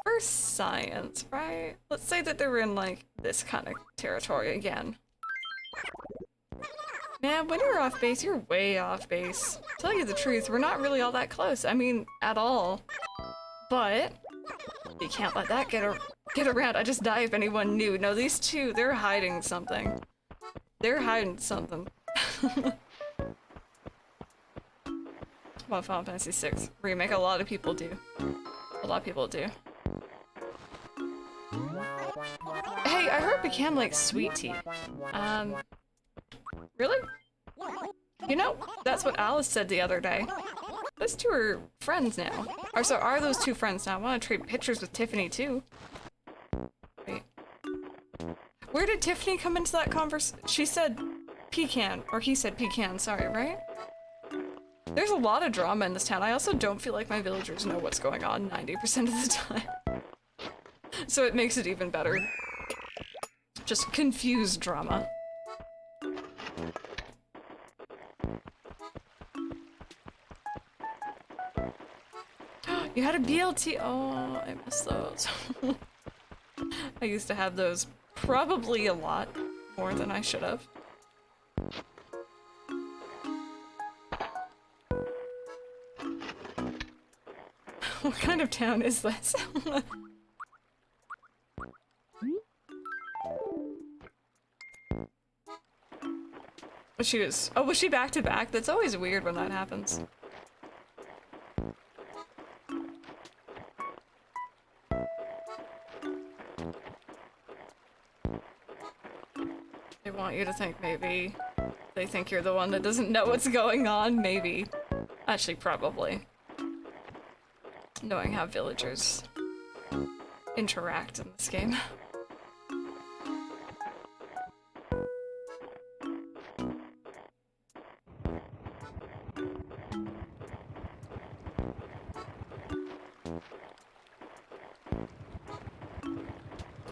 S1: For science, right? Let's say that they're in, like, this kind of territory again. Man, when you're off base, you're way off base. To tell you the truth, we're not really all that close. I mean, at all. But you can't let that get around. I just die if anyone knew. No, these two, they're hiding something. They're hiding something. Well, Final Fantasy 6 Remake, a lot of people do. A lot of people do. Hey, I heard Pecan likes sweet tea. Really? You know, that's what Alice said the other day. Those two are friends now. Or so are those two friends now? I want to trade pictures with Tiffany too. Wait. Where did Tiffany come into that conversation? She said pecan, or he said pecan, sorry, right? There's a lot of drama in this town. I also don't feel like my villagers know what's going on 90% of the time. So it makes it even better. Just confused drama. You had a BLT. Oh, I miss those. I used to have those probably a lot more than I should have. What kind of town is this? She was. Oh, was she back to back? That's always weird when that happens. They want you to think maybe they think you're the one that doesn't know what's going on. Maybe. Actually, probably. Knowing how villagers interact in this game.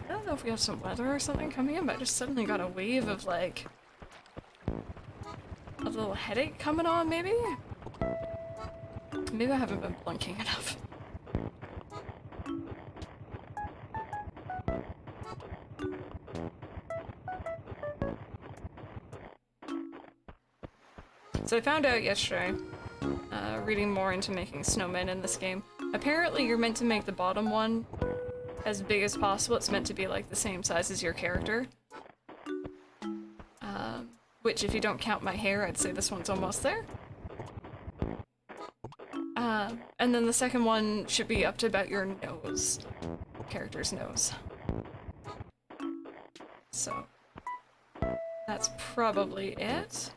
S1: I don't know if we have some weather or something coming in, but I just suddenly got a wave of like a little headache coming on, maybe? Maybe I haven't been blinking enough. So I found out yesterday, reading more into making snowmen in this game, apparently you're meant to make the bottom one as big as possible. It's meant to be like the same size as your character. Which, if you don't count my hair, I'd say this one's almost there. And then the second one should be up to about your nose. Character's nose. So, that's probably it.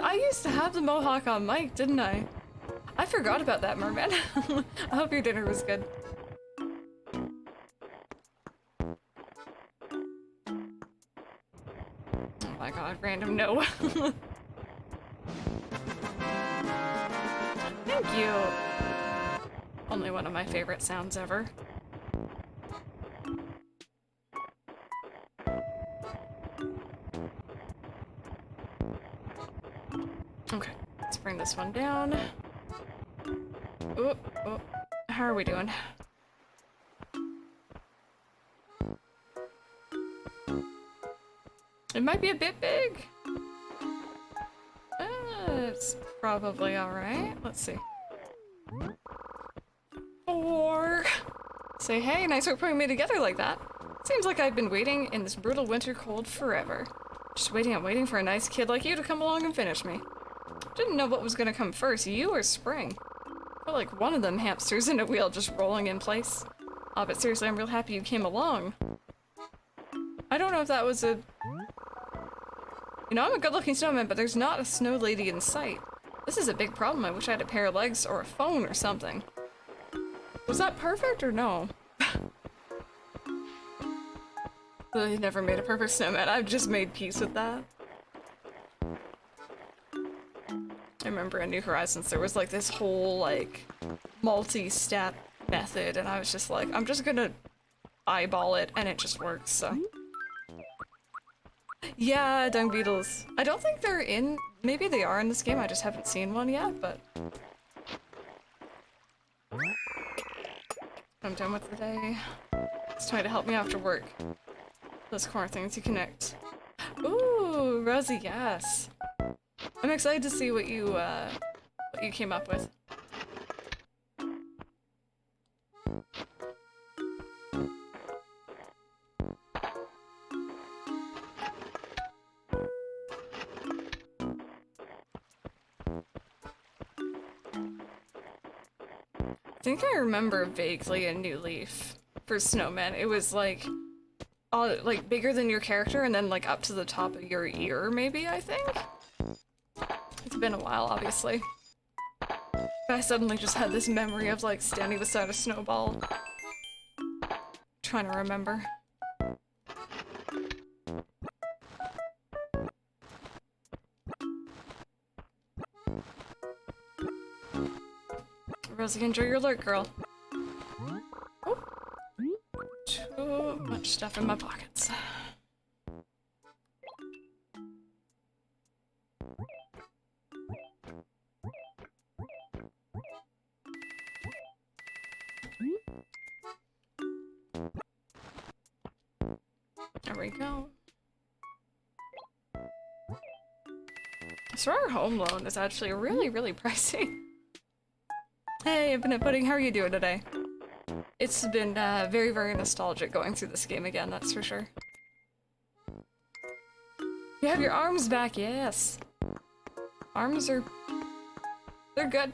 S1: I used to have the mohawk on mic, didn't I? I forgot about that, merman. I hope your dinner was good. Oh my god, random no. Thank you. Only one of my favorite sounds ever. Okay, let's bring this one down. Oh, oh. How are we doing? It might be a bit big. It's probably alright. Let's see. 4. Say, hey, nice work putting me together like that. Seems like I've been waiting in this brutal winter cold forever. Just waiting and waiting for a nice kid like you to come along and finish me. Didn't know what was gonna come first, you or spring. Felt like one of them hamsters in a wheel just rolling in place. Oh, but seriously, I'm real happy you came along. I don't know if that was a... You know, I'm a good-looking snowman, but there's not a snow lady in sight. This is a big problem. I wish I had a pair of legs or a phone or something. Was that perfect or no? I never made a perfect snowman. I've just made peace with that. I remember in New Horizons there was like this whole like multi-step method and I was just like, I'm just gonna eyeball it and it just works, so. Yeah, dung beetles. I don't think they're in, maybe they are in this game, I just haven't seen one yet, but. I'm done with the day. It's time to help me after work. Those corner things you connect. Ooh, Rosie, yes. I'm excited to see what you came up with. I think I remember vaguely a New Leaf for Snowman. It was like bigger than your character and then like up to the top of your ear, maybe, I think? It's been a while, obviously. But I suddenly just had this memory of like standing beside a snowball. Trying to remember. Rosie, enjoy your alert, girl. Oh. Too much stuff in my pockets. There we go. So our home loan is actually really, really pricey. Hey, Infinite Pudding, how are you doing today? It's been very, very nostalgic going through this game again, that's for sure. You have your arms back, yes. Arms are... they're good.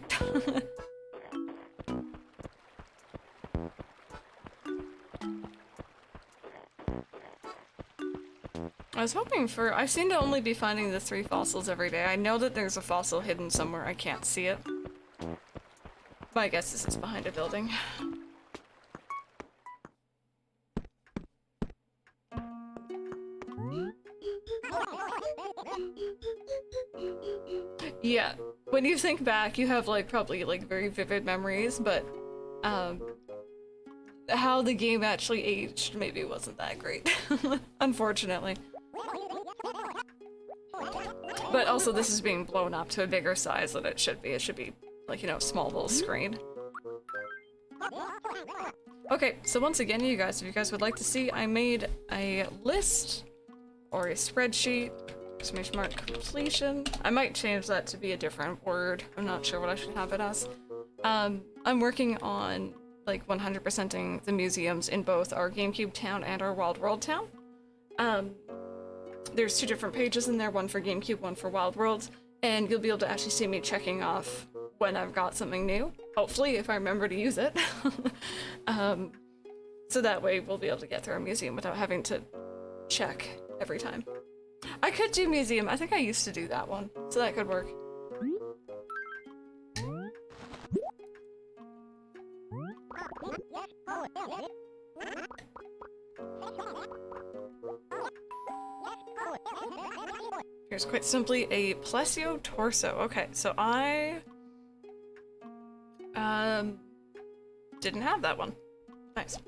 S1: I was hoping for... I seem to only be finding the 3 fossils every day. I know that there's a fossil hidden somewhere, I can't see it. My guess is it's behind a building. Yeah, when you think back, you have like probably like very vivid memories, but how the game actually aged maybe wasn't that great, unfortunately. But also this is being blown up to a bigger size than it should be. It should be like, you know, small little screen. Okay, so once again, you guys, if you guys would like to see, I made a list or a spreadsheet, exclamation mark completion. I might change that to be a different word. I'm not sure what I should have it as. I'm working on like 100%ing the museums in both our GameCube town and our Wild World town. There's 2 different pages in there, one for GameCube, one for Wild World, and you'll be able to actually see me checking off when I've got something new. Hopefully, if I remember to use it. So that way we'll be able to get through a museum without having to check every time. I could do museum. I think I used to do that one, so that could work. Here's quite simply a Plesio torso. Okay, so I didn't have that one. Nice.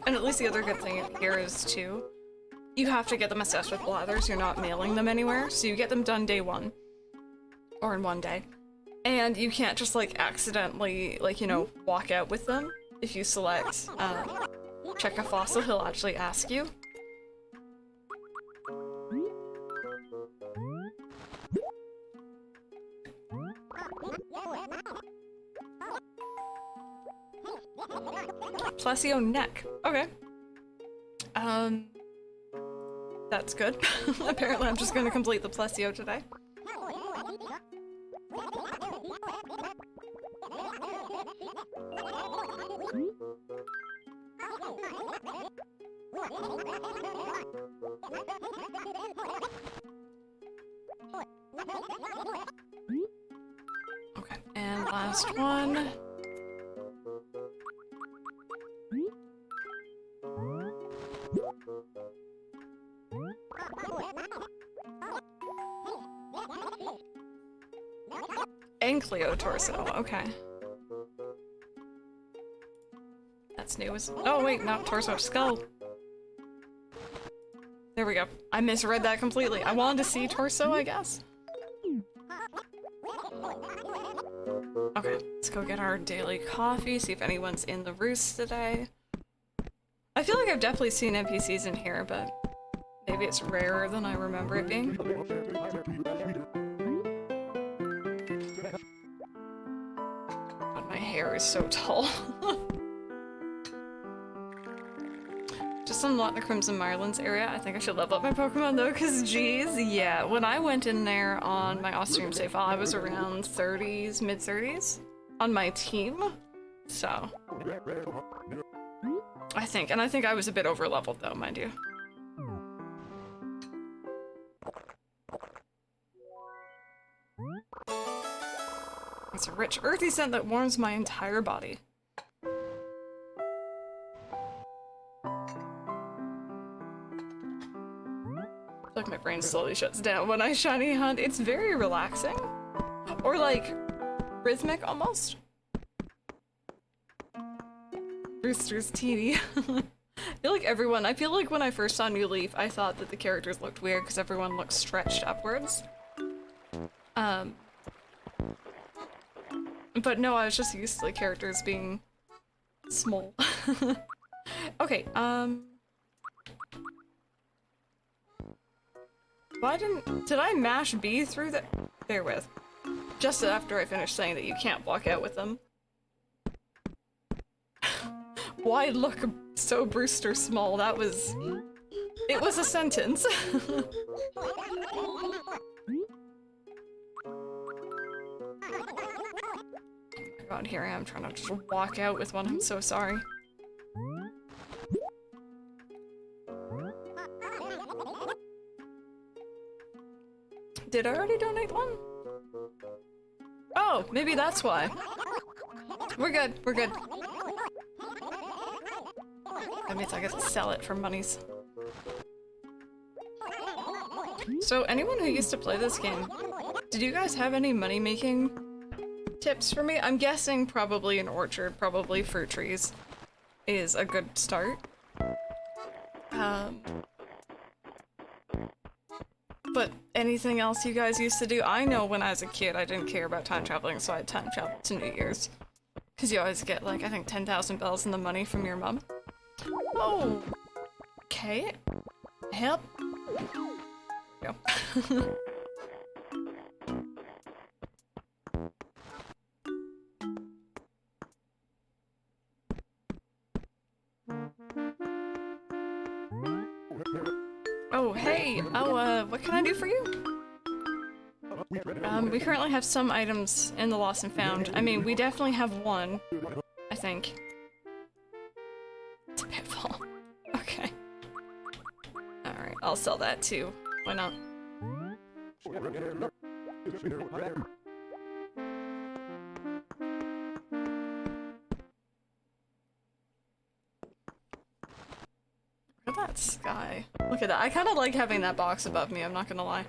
S1: And at least the other good thing here is too, you have to get them assessed with blathers. You're not mailing them anywhere, so you get them done day 1 or in 1 day, and you can't just like accidentally like, you know, walk out with them. If you select check a fossil, he'll actually ask you. Plesio neck. Okay. That's good. Apparently I'm just gonna complete the Plesio today. Okay, and last one. Ankylo torso, okay. That's new. Oh wait, not torso, skull. There we go. I misread that completely. I wanted to see torso, I guess. Okay, let's go get our daily coffee, see if anyone's in the roost today. I feel like I've definitely seen NPCs in here, but maybe it's rarer than I remember it being. God, my hair is so tall. Just unlock the Crimson Marlins area. I think I should level up my Pokemon though, because geez, yeah. When I went in there on my Austrian save file, I was around 30s, mid-30s on my team. So I think I was a bit over leveled though, mind you. It's a rich earthy scent that warms my entire body. Like my brain slowly shuts down when I shiny hunt. It's very relaxing. Or like rhythmic almost. Brewster's teeny. I feel like when I first saw New Leaf, I thought that the characters looked weird because everyone looked stretched upwards. But no, I was just used to the characters being small. Okay, did I mash B through the- Therewith. Just after I finished saying that you can't walk out with them. Why look so Brewster small? It was a sentence. Oh my god, here I am trying to just walk out with one, I'm so sorry. Did I already donate one? Oh, maybe that's why. We're good, we're good. That means I get to sell it for monies. So anyone who used to play this game, did you guys have any money-making tips for me? I'm guessing probably an orchard, probably fruit trees is a good start. But anything else you guys used to do? I know when I was a kid I didn't care about time traveling, so I time traveled to New Year's. Because you always get like, I think 10,000 bells in the money from your mom. Oh, okay. Help. There we go. Oh, hey! Oh, what can I do for you? We currently have some items in the Lost and Found. I mean, we definitely have one, I think. It's a pitfall. Okay. Alright, I'll sell that too. Why not? Look at that sky. Look at that. I kind of like having that box above me, I'm not gonna lie.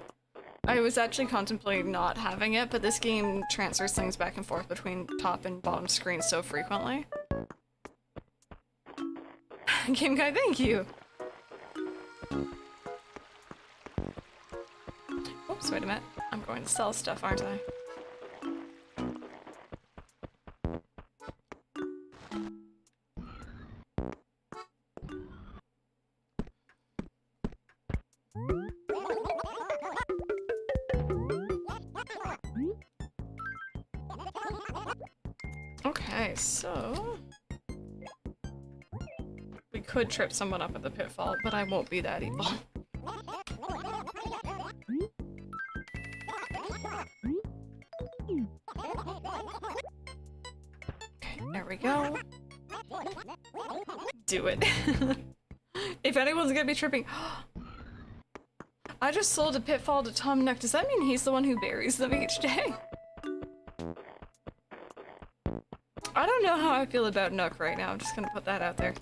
S1: I was actually contemplating not having it, but this game transfers things back and forth between top and bottom screen so frequently. Game guy, thank you! Oops, wait a minute. I'm going to sell stuff, aren't I? Okay, so... we could trip someone up at the pitfall, but I won't be that evil. Okay, there we go. Do it. If anyone's gonna be tripping... I just sold a pitfall to Tom Nook. Does that mean he's the one who buries them each day? I don't know how I feel about Nook right now. I'm just gonna put that out there.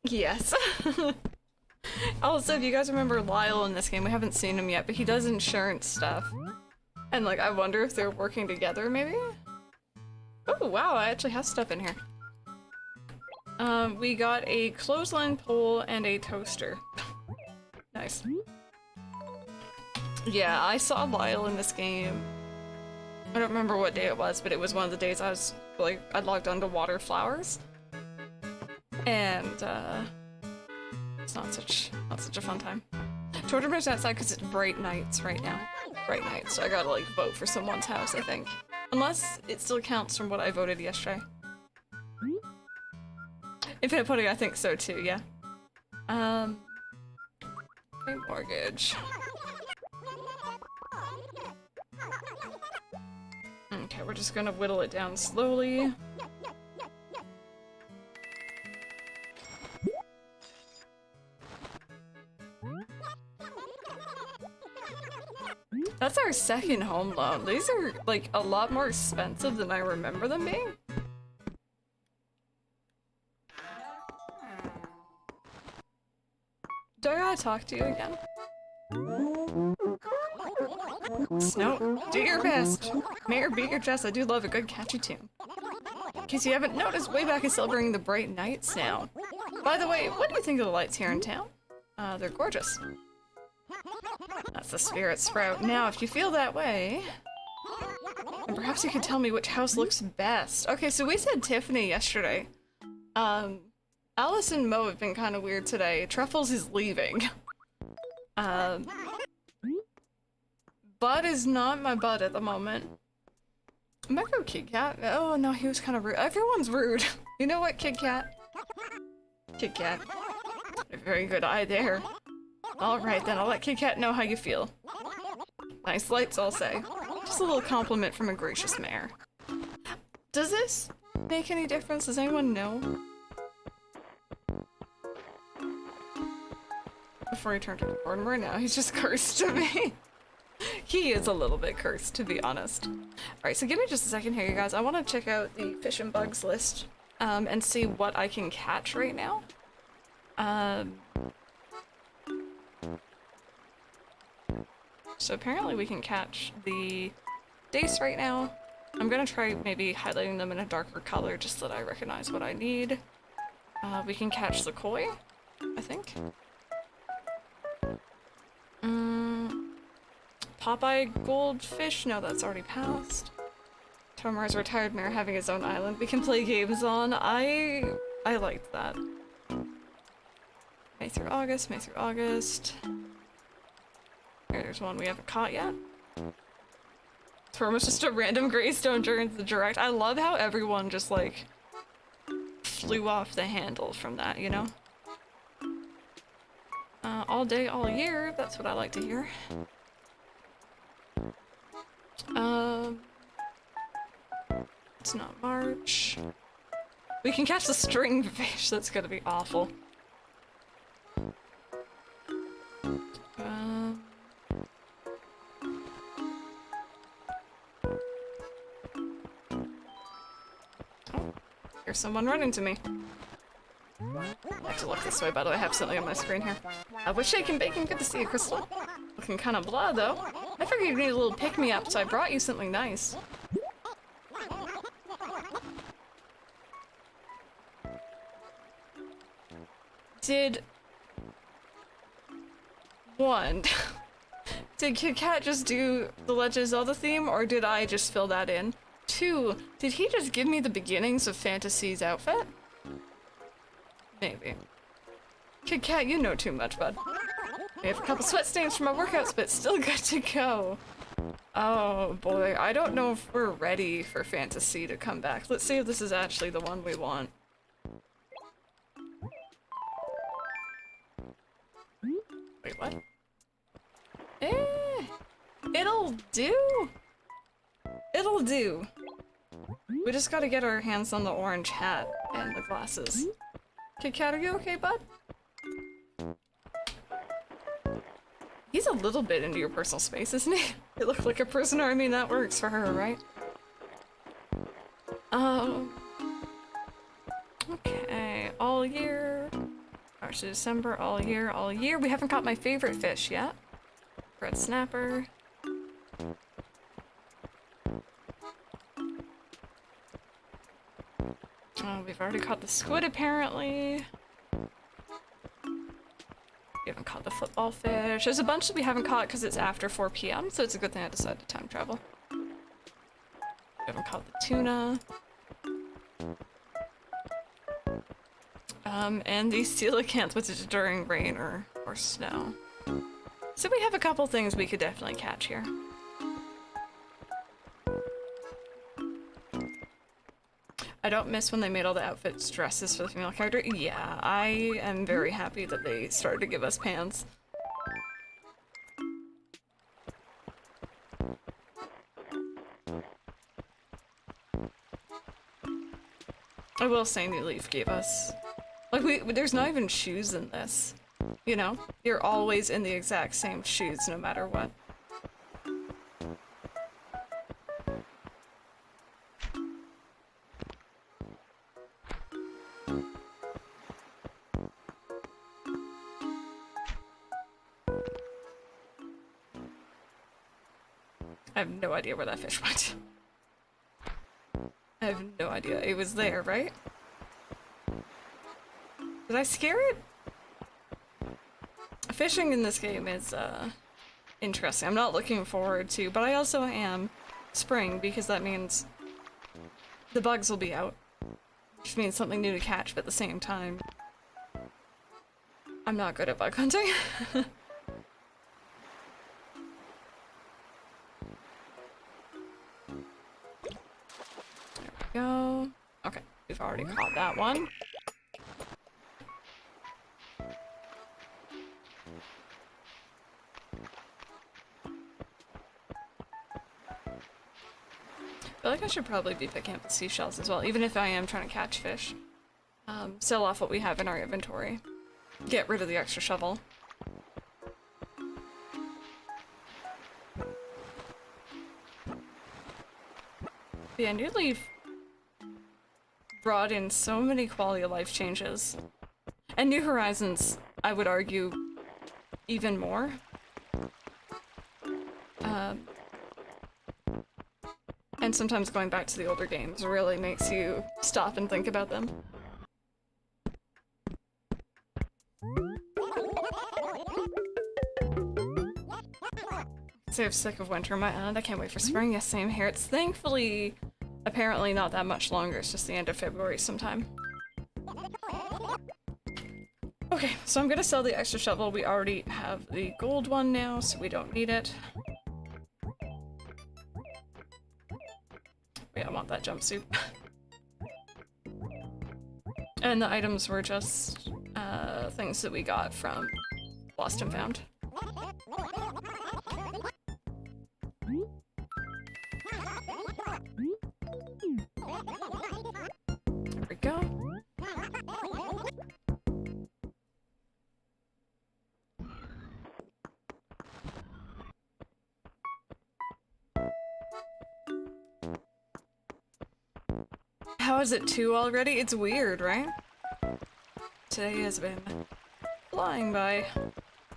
S1: Yes. Also, if you guys remember Lyle in this game, we haven't seen him yet, but he does insurance stuff. And like, I wonder if they're working together, maybe? Oh, wow, I actually have stuff in here. We got a clothesline pole and a toaster. Nice. Yeah, I saw Lyle in this game. I don't remember what day it was, but it was one of the days I was, like, I logged on to water flowers. And, it's not such a fun time. Torture's outside because it's bright nights right now. Bright nights, so I gotta, like, vote for someone's house, I think. Unless it still counts from what I voted yesterday. Infinite Pudding, I think so too, yeah. Pay mortgage. Okay, we're just gonna whittle it down slowly. That's our second home loan. These are, like, a lot more expensive than I remember them being. Do I gotta talk to you again? Snow, do your best. Mayor, beat your chest. I do love a good catchy tune. In case you haven't noticed, Wayback is celebrating the bright nights now. By the way, what do you think of the lights here in town? They're gorgeous. That's the spirit sprout. Now, if you feel that way, and perhaps you could tell me which house looks best. Okay, so we said Tiffany yesterday. Alice and Mo have been kind of weird today. Truffles is leaving. Bud is not my bud at the moment. I might go Kit Kat. Oh no, he was kind of rude. Everyone's rude. You know what, Kit Kat? Kit Kat. A very good eye there. Alright then, I'll let Kit Kat know how you feel. Nice lights, I'll say. Just a little compliment from a gracious mayor. Does this make any difference? Does anyone know? Before he turned to the board, right now he's just cursed to me. He is a little bit cursed, to be honest. Alright, so give me just a second here, you guys. I want to check out the fish and bugs list, and see what I can catch right now. So apparently we can catch the dace right now. I'm gonna try maybe highlighting them in a darker color just so that I recognize what I need. We can catch the koi, I think. Popeye goldfish? No, that's already passed. Tomar's retired mayor having his own island we can play games on. I liked that. May through August, May through August. There's one we haven't caught yet. Torm was just a random Greystone during the direct. I love how everyone just like flew off the handle from that, you know? All day, all year, that's what I like to hear. It's not March. We can catch the string fish, that's gonna be awful. Oh, here's someone running to me. I have to look this way, by the way, I have something on my screen here. With Shake and Bacon, good to see you, Crystal. Looking kind of blah, though. I figured you needed a little pick-me-up, so I brought you something nice. Did Kit Kat just do the Legend of Zelda theme, or did I just fill that in? 2, did he just give me the beginnings of Fantasy's outfit? Maybe. Kit Kat, you know too much, bud. We have a couple sweat stains from my workouts, but still good to go. Oh boy, I don't know if we're ready for Fantasy to come back. Let's see if this is actually the one we want. Wait, what? It'll do. It'll do. We just gotta get our hands on the orange hat and the glasses. Kit Kat, are you okay, bud? He's a little bit into your personal space, isn't he? You look like a prisoner. I mean, that works for her, right? Okay, all year. March to December, all year, all year. We haven't caught my favorite fish yet. Red snapper. Oh, we've already caught the squid, apparently. We haven't caught the football fish. There's a bunch that we haven't caught because it's after 4 p.m., so it's a good thing I decided to time travel. We haven't caught the tuna. And these coelacanths, which is during rain or snow. So we have a couple things we could definitely catch here. I don't miss when they made all the outfits dresses for the female character. Yeah, I am very happy that they started to give us pants. I will say New Leaf gave us, like, there's not even shoes in this, you know? You're always in the exact same shoes no matter what. I have no idea where that fish went. I have no idea. It was there, right? Did I scare it? Fishing in this game is, interesting. I'm not looking forward to, but I also am spring because that means the bugs will be out. Which means something new to catch, but at the same time, I'm not good at bug hunting. Go. Okay, we've already caught that one. I feel like I should probably be picking up the seashells as well, even if I am trying to catch fish. Sell off what we have in our inventory. Get rid of the extra shovel. Yeah, New Leaf brought in so many quality of life changes. And New Horizons, I would argue, even more. And sometimes going back to the older games really makes you stop and think about them. So I'm sick of winter. I can't wait for spring. Yes, same here. It's thankfully, apparently not that much longer. It's just the end of February sometime. Okay, so I'm gonna sell the extra shovel. We already have the gold one now, so we don't need it. Yeah, I want that jumpsuit. And the items were just things that we got from Lost and Found. There we go. How is it 2 already? It's weird, right? Today has been flying by.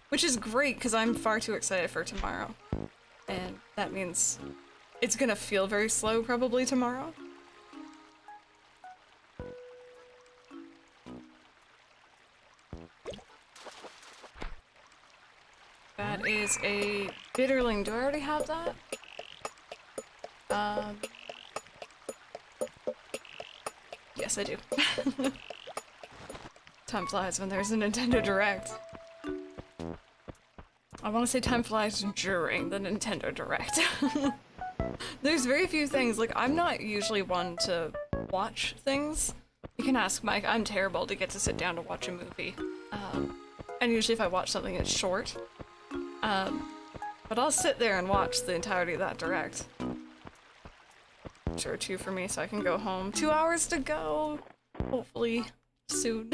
S1: Which is great, because I'm far too excited for tomorrow. And that means it's gonna feel very slow probably tomorrow. That is a bitterling. Do I already have that? Yes, I do. Time flies when there's a Nintendo Direct. I want to say time flies during the Nintendo Direct. There's very few things, like, I'm not usually one to watch things. You can ask Mike, I'm terrible to get to sit down to watch a movie. And usually if I watch something, it's short. But I'll sit there and watch the entirety of that Direct. Sure, 2 for me, so I can go home. 2 hours to go! Hopefully soon.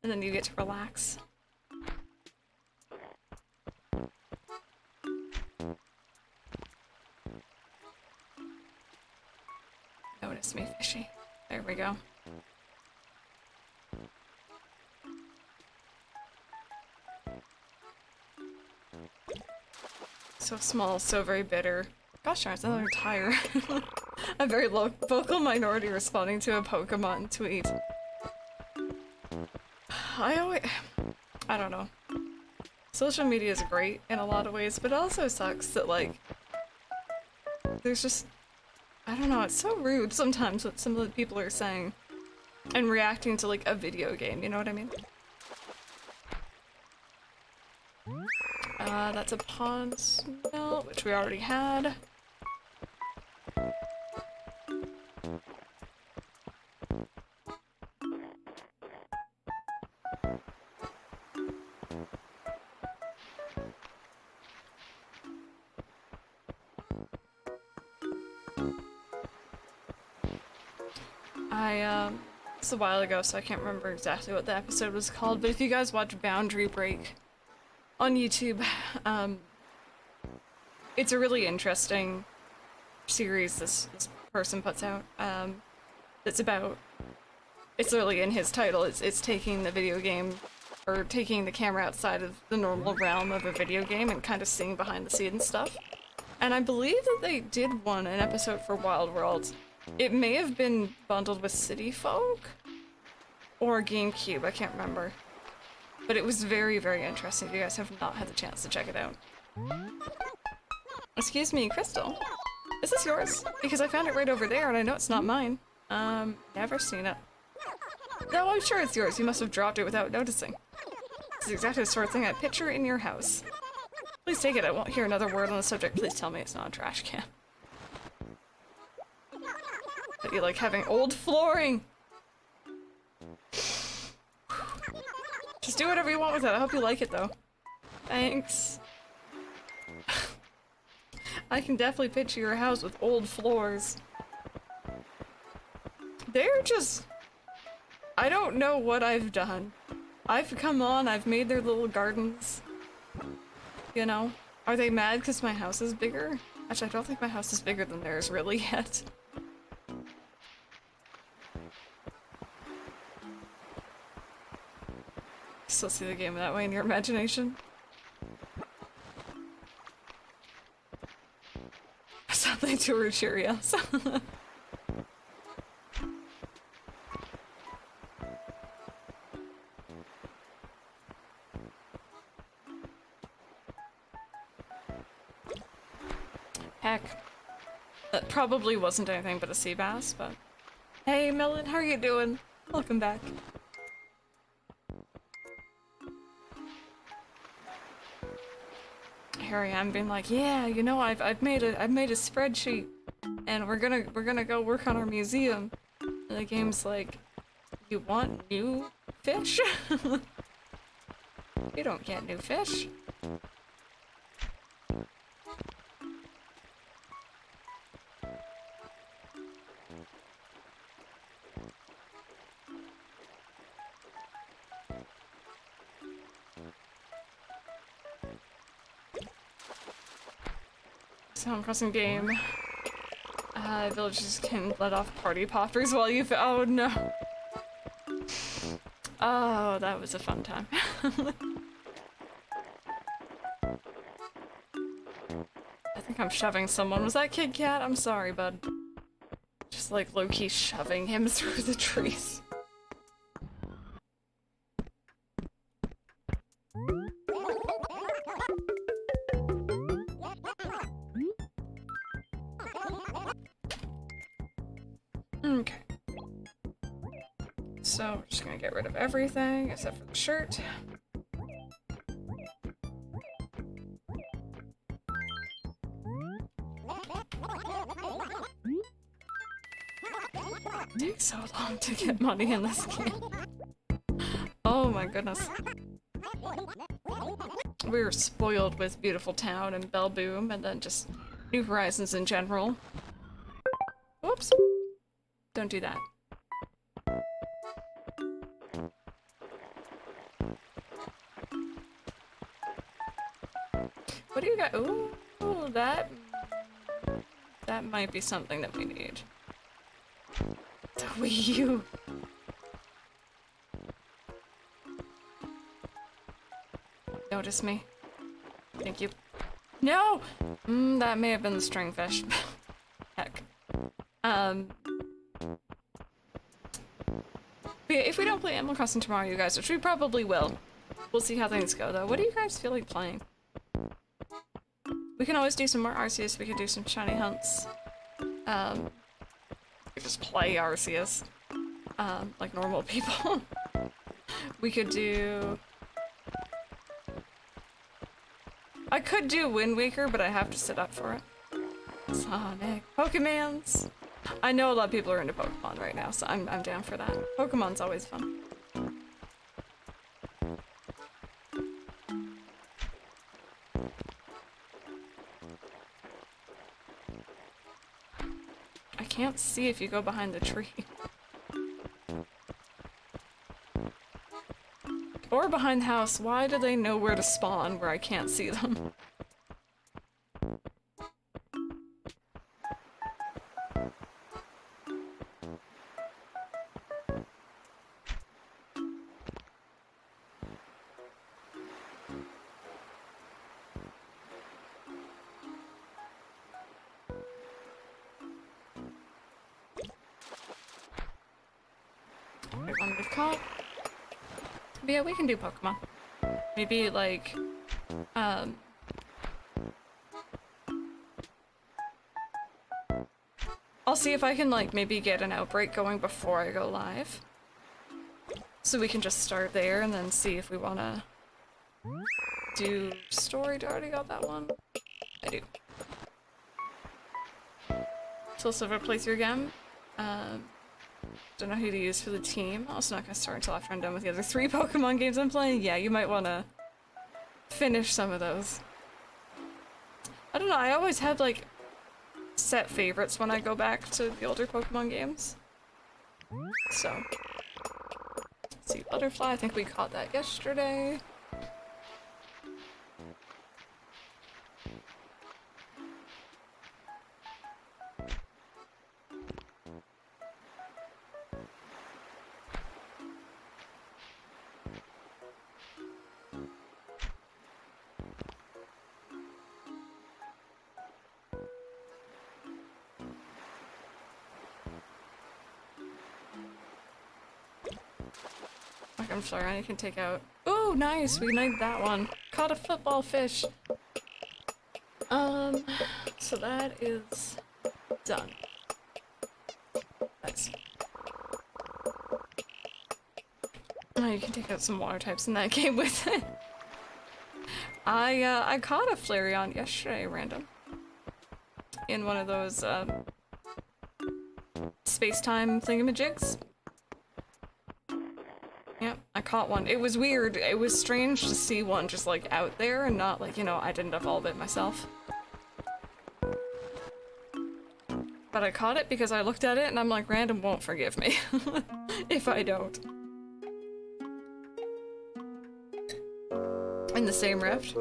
S1: And then you get to relax. Notice me, fishy. There we go. So small, so very bitter. Gosh darn, it's another tire. A very low vocal minority responding to a Pokemon tweet. I don't know. Social media is great in a lot of ways, but it also sucks that, like, there's just, I don't know, it's so rude sometimes what some of the people are saying and reacting to, like, a video game, you know what I mean? That's a pond smelt, which we already had. It's a while ago, so I can't remember exactly what the episode was called, but if you guys watch Boundary Break on YouTube, it's a really interesting series this person puts out. It's about, it's literally in his title, it's taking the video game, or taking the camera outside of the normal realm of a video game and kind of seeing behind the scenes stuff. And I believe that they did an episode for Wild World. It may have been bundled with City Folk or GameCube, I can't remember. But it was very, very interesting if you guys have not had the chance to check it out. Excuse me, Crystal. Is this yours? Because I found it right over there and I know it's not mine. Never seen it. No, I'm sure it's yours. You must have dropped it without noticing. This is exactly the sort of thing I picture in your house. Please take it. I won't hear another word on the subject. Please tell me it's not a trash can. But you like having old flooring. Just do whatever you want with it. I hope you like it though. Thanks. I can definitely picture your house with old floors. They're just... I don't know what I've done. I've come on, I've made their little gardens. You know? Are they mad because my house is bigger? Actually, I don't think my house is bigger than theirs really yet. Still see the game that way in your imagination? Something to her Cheerios. Heck. That probably wasn't anything but a sea bass, but... Hey, Melon, how are you doing? Welcome back. Here I am being like, yeah, you know, I've made a spreadsheet, and we're gonna go work on our museum. And the game's like, you want new fish? You don't get new fish. Sound pressing game. Villagers can let off party poppers while you oh no. Oh, that was a fun time. I think I'm shoving someone. Was that Kid Cat? I'm sorry, bud. Just like low-key shoving him through the trees. Okay. So, we're just gonna get rid of everything except for the shirt. It takes so long to get money in this game. Oh my goodness. We were spoiled with Beautiful Town and Bell Boom and then just New Horizons in general. Whoops. Don't do that. What do you got? Ooh, that might be something that we need. The Wii U. Notice me. Thank you. No! That may have been the stringfish. Heck. But yeah, if we don't play Animal Crossing tomorrow, you guys, which we probably will, we'll see how things go, though. What do you guys feel like playing? We can always do some more Arceus. We could do some shiny hunts. We could just play Arceus. Like normal people. We could do... I could do Wind Waker, but I have to sit up for it. Sonic. Pokemons! I know a lot of people are into Pokemon right now, so I'm down for that. Pokemon's always fun. I can't see if you go behind the tree. Or behind the house. Why do they know where to spawn where I can't see them? One we've caught. But yeah, we can do Pokemon. Maybe like, I'll see if I can like maybe get an outbreak going before I go live. So we can just start there and then see if we wanna do story. Do I already got that one? I do. Soul Silver playthrough again. Don't know who to use for the team. Also not gonna start until after I'm done with the other 3 Pokemon games I'm playing. Yeah, you might wanna finish some of those. I don't know, I always had like set favorites when I go back to the older Pokemon games. So. Let's see, Butterfly, I think we caught that yesterday. I'm sorry, I can take out. Oh, nice! We named that one. Caught a football fish. So that is done. Nice. Oh, you can take out some water types in that game with it. I caught a Flareon yesterday, random. In one of those, space-time thingamajigs. Yep, I caught one. It was weird. It was strange to see one just like out there and not like, you know, I didn't evolve it myself. But I caught it because I looked at it and I'm like, random won't forgive me if I don't. In the same rift.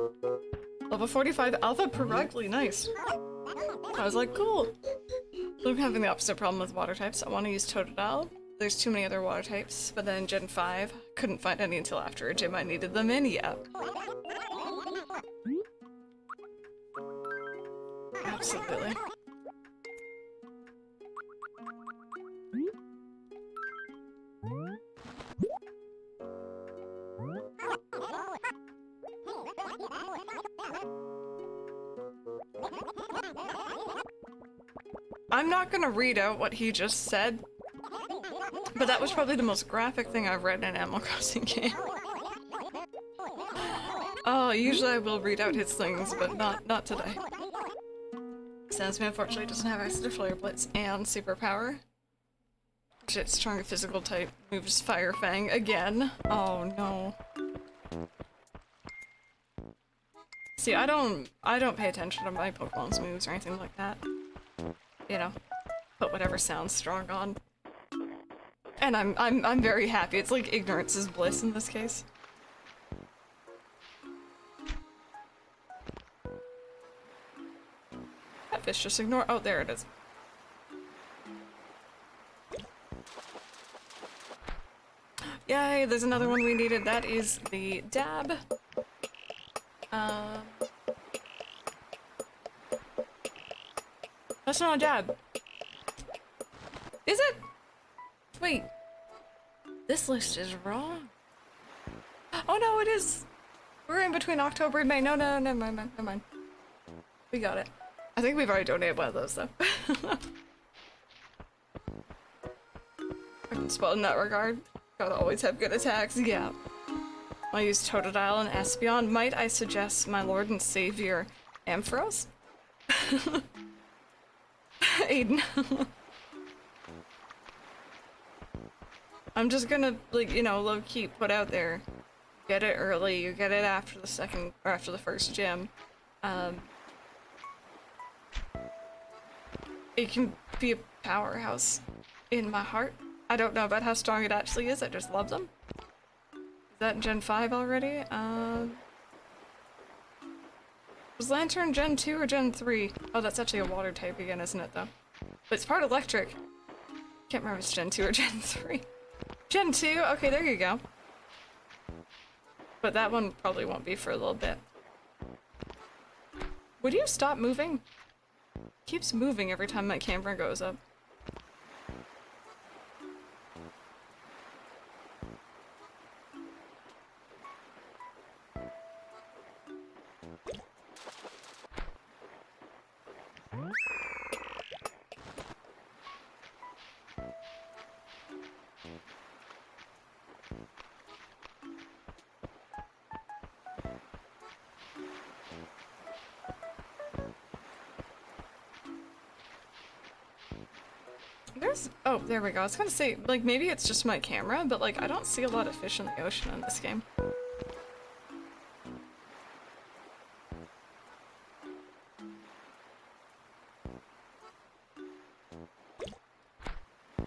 S1: Level 45 Alpha Perugly, nice. I was like, cool. I'm having the opposite problem with water types. I want to use Totodile. There's too many other water types, but then Gen 5, couldn't find any until after a gym I needed them in, yeah. Absolutely. I'm not gonna read out what he just said, but that was probably the most graphic thing I've read in an Animal Crossing game. Oh, usually I will read out his things, but not today. Sansman unfortunately doesn't have access to Flare Blitz and Superpower. Shit, stronger physical type moves Fire Fang again. Oh no. See, I don't pay attention to my Pokemon's moves or anything like that. You know, put whatever sounds strong on. And I'm very happy. It's like ignorance is bliss in this case. That fish just ignore. Oh, there it is. Yay, there's another one we needed. That is the dab. That's not a dab. Is it? Wait. This list is wrong. Oh no, it is. We're in between October and May. No, never mind. We got it. I think we've already donated one of those though. Well, in that regard, gotta always have good attacks. Yeah. I'll use Totodile and Espeon. Might I suggest my lord and savior, Ampharos? Aiden. I'm just gonna, like, you know, low-key put out there. Get it early, you get it after the second, or after the first gym. It can be a powerhouse in my heart. I don't know about how strong it actually is, I just love them. that Gen 5 already? Was Lantern Gen 2 or Gen 3? Oh, that's actually a water type again, isn't it, though? But it's part electric. Can't remember if it's Gen 2 or Gen 3. Gen 2? Okay, there you go. But that one probably won't be for a little bit. Would you stop moving? It keeps moving every time my camera goes up. Oh, there we go. I was gonna say, like, maybe it's just my camera, but, like, I don't see a lot of fish in the ocean in this game.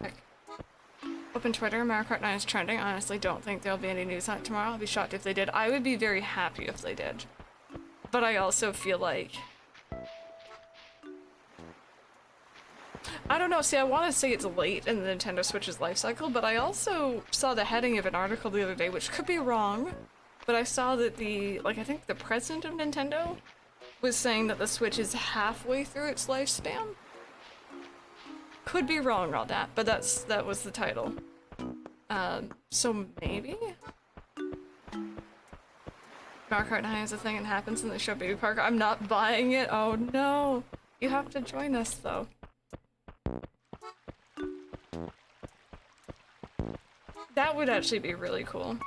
S1: Heck. Open Twitter, Mario Kart 9 is trending. I honestly don't think there'll be any news on it tomorrow. I'll be shocked if they did. I would be very happy if they did. But I also feel like... I don't know, see, I want to say it's late in the Nintendo Switch's life cycle, but I also saw the heading of an article the other day, which could be wrong, but I saw that I think the president of Nintendo was saying that the Switch is halfway through its lifespan. Could be wrong on that, but that was the title. So maybe? Mario Kart 9 is a thing and happens in the show Baby Park. I'm not buying it, oh no! You have to join us, though. That would actually be really cool.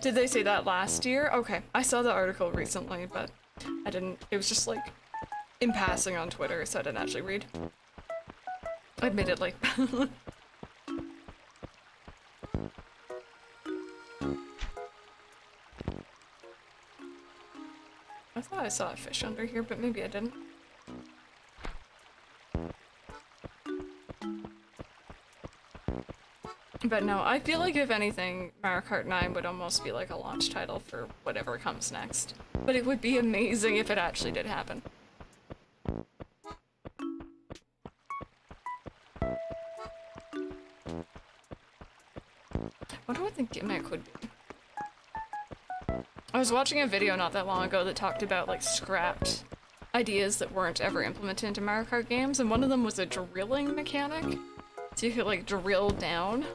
S1: Did they say that last year? Okay, I saw the article recently, but I didn't, it was just like in passing on Twitter, so I didn't actually read. Admittedly. I thought I saw a fish under here, but maybe I didn't. But no, I feel like if anything, Mario Kart 9 would almost be like a launch title for whatever comes next. But it would be amazing if it actually did happen. Wonder what the gimmick would be. I was watching a video not that long ago that talked about like scrapped ideas that weren't ever implemented into Mario Kart games, and one of them was a drilling mechanic. So you could like drill down.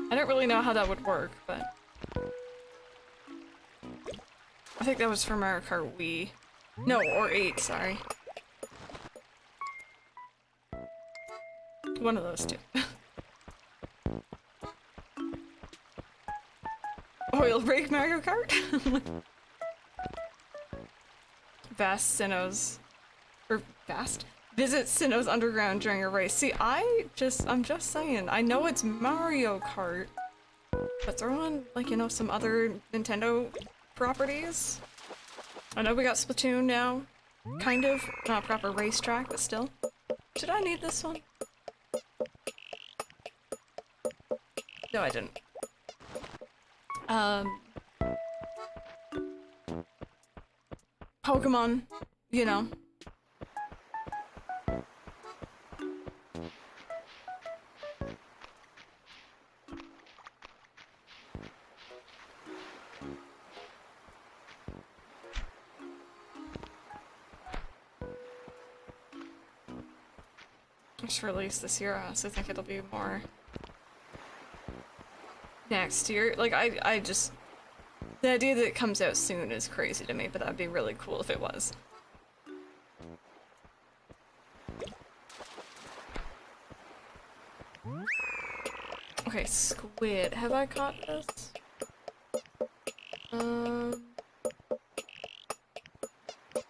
S1: I don't really know how that would work, but I think that was for Mario Kart Wii. No, or 8, sorry. One of those two. Oil rig Mario Kart? Vast Sinnoh's... or Vast? Visit Sinnoh's Underground during a race. See, I'm just saying, I know it's Mario Kart, but throw on, like, you know, some other Nintendo properties. I know we got Splatoon now, kind of, not a proper racetrack, but still. Did I need this one? No, I didn't. Pokémon, you know. Just released this year, I honestly think it'll be more next year. Like, I just... The idea that it comes out soon is crazy to me, but that'd be really cool if it was. Okay, squid. Have I caught this?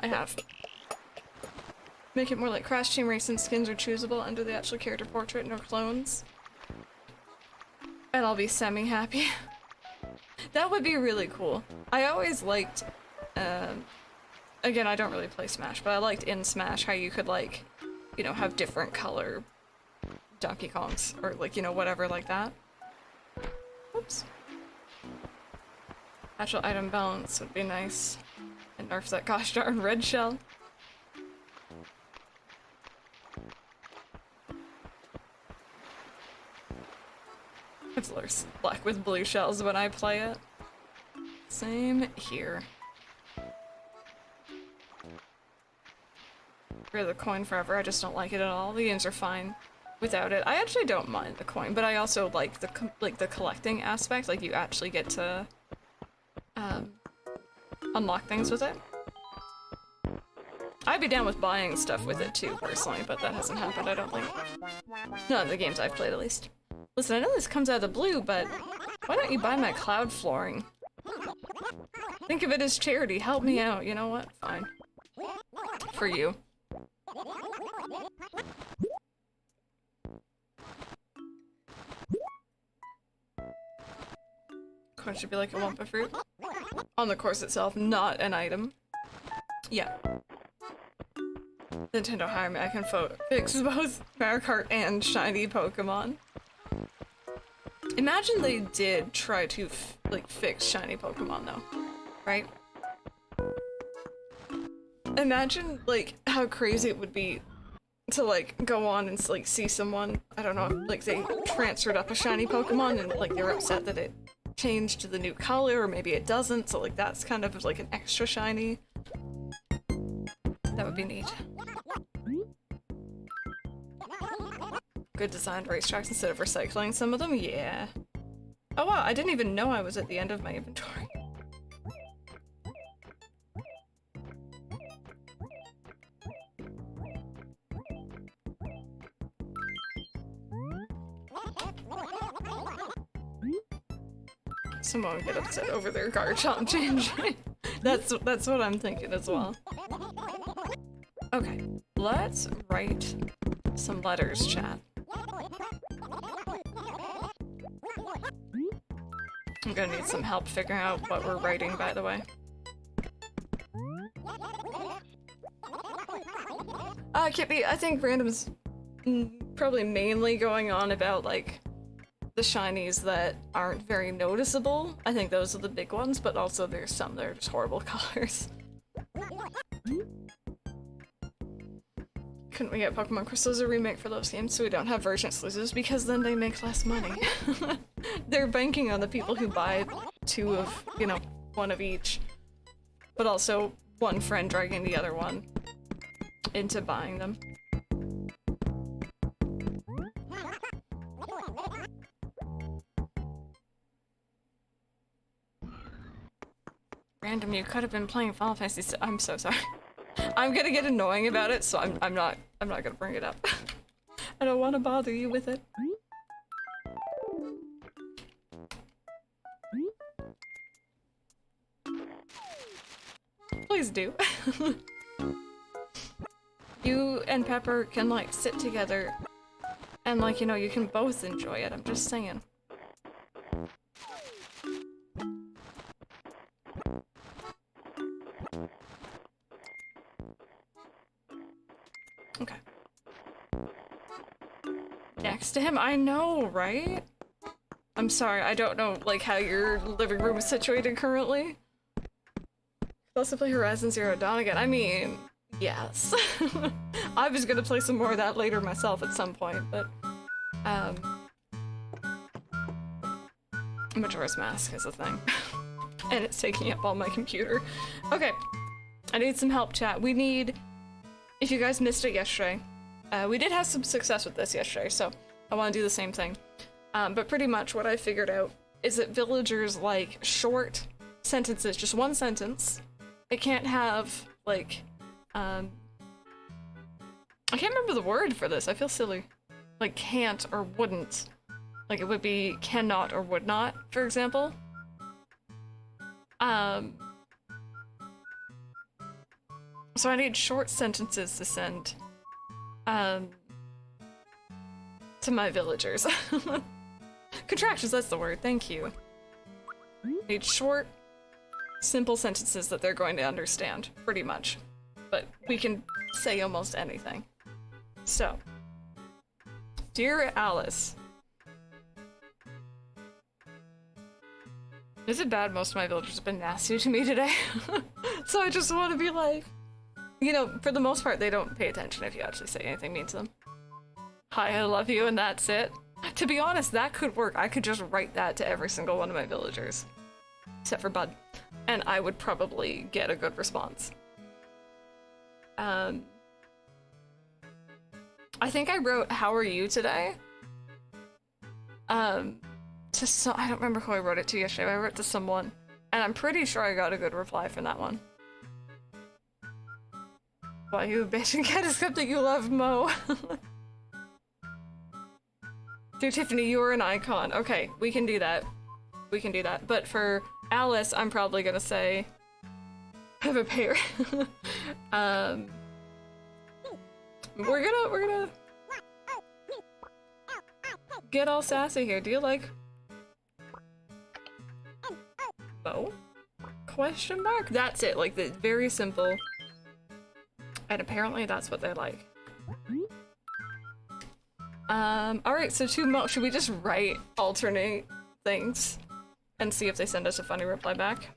S1: I have. Make it more like Crash Team Racing. Skins are choosable under the actual character portrait, no clones. And I'll be semi-happy. That would be really cool. I always liked, again, I don't really play Smash, but I liked in Smash how you could, like, you know, have different color Donkey Kongs, or, like, you know, whatever like that. Oops. Actual item balance would be nice. And nerf that gosh darn red shell. I have worse luck with blue shells when I play it. Same here. For the coin forever, I just don't like it at all. The games are fine without it. I actually don't mind the coin, but I also like the collecting aspect. Like you actually get to unlock things with it. I'd be down with buying stuff with it too, personally, but that hasn't happened, I don't think. None of the games I've played, at least. Listen, I know this comes out of the blue, but why don't you buy my cloud flooring? Think of it as charity. Help me out. You know what? Fine. For you. Coin should be like a Wumpa fruit. On the course itself, not an item. Yeah. Nintendo hire me, I can fix both Mario Kart and shiny Pokemon. Imagine they did try to fix shiny Pokemon though, right? Imagine like how crazy it would be to like go on and like see someone, I don't know, like they transferred up a shiny Pokemon and like they're upset that it changed to the new color, or maybe it doesn't, so like that's kind of like an extra shiny. That would be neat. Good designed racetracks instead of recycling some of them? Yeah. Oh wow, I didn't even know I was at the end of my inventory. Someone would get upset over their Garchomp changing. That's what I'm thinking as well. Okay, let's write some letters, chat. I'm gonna need some help figuring out what we're writing, by the way. Kippy, I think random's probably mainly going on about, like, the shinies that aren't very noticeable. I think those are the big ones, but also there's some that are just horrible colors. Couldn't we get Pokemon Crystals a remake for those games so we don't have version exclusives? Because then they make less money. They're banking on the people who buy two of, you know, one of each. But also one friend dragging the other one into buying them. Random, you could have been playing Final Fantasy. I'm so sorry. I'm gonna get annoying about it, so I'm not gonna bring it up. I don't want to bother you with it. Please do. You and Pepper can like sit together and like, you know, you can both enjoy it. I'm just saying. Okay. Next to him, I know, right? I'm sorry, I don't know, like, how your living room is situated currently. Also play Horizon Zero Dawn again. I mean, yes. I was gonna play some more of that later myself at some point, but, Majora's Mask is a thing. And it's taking up all my computer. Okay. I need some help, chat. We need... If you guys missed it yesterday, we did have some success with this yesterday, so I want to do the same thing. But pretty much what I figured out is that villagers like short sentences, just one sentence. It can't have, like, I can't remember the word for this, I feel silly. Like can't or wouldn't. Like it would be cannot or would not, for example. So I need short sentences to send, to my villagers. Contractions, that's the word, thank you. I need short, simple sentences that they're going to understand, pretty much. But we can say almost anything. So, dear Alice. Is it bad most of my villagers have been nasty to me today? So I just want to be like, you know, for the most part, they don't pay attention if you actually say anything mean to them. Hi, I love you, and that's it. To be honest, that could work. I could just write that to every single one of my villagers. Except for Bud. And I would probably get a good response. I think I wrote, how are you today? I don't remember who I wrote it to yesterday, but I wrote it to someone. And I'm pretty sure I got a good reply from that one. Why you bitch and can't accept that you love Mo? Dear Tiffany, you are an icon. Okay, we can do that. We can do that. But for Alice, I'm probably gonna say, have a pair. We're gonna get all sassy here. Do you like Mo? Question mark? That's it. Like, the very simple. And apparently that's what they like. Alright, so to Mo, should we just write alternate things and see if they send us a funny reply back?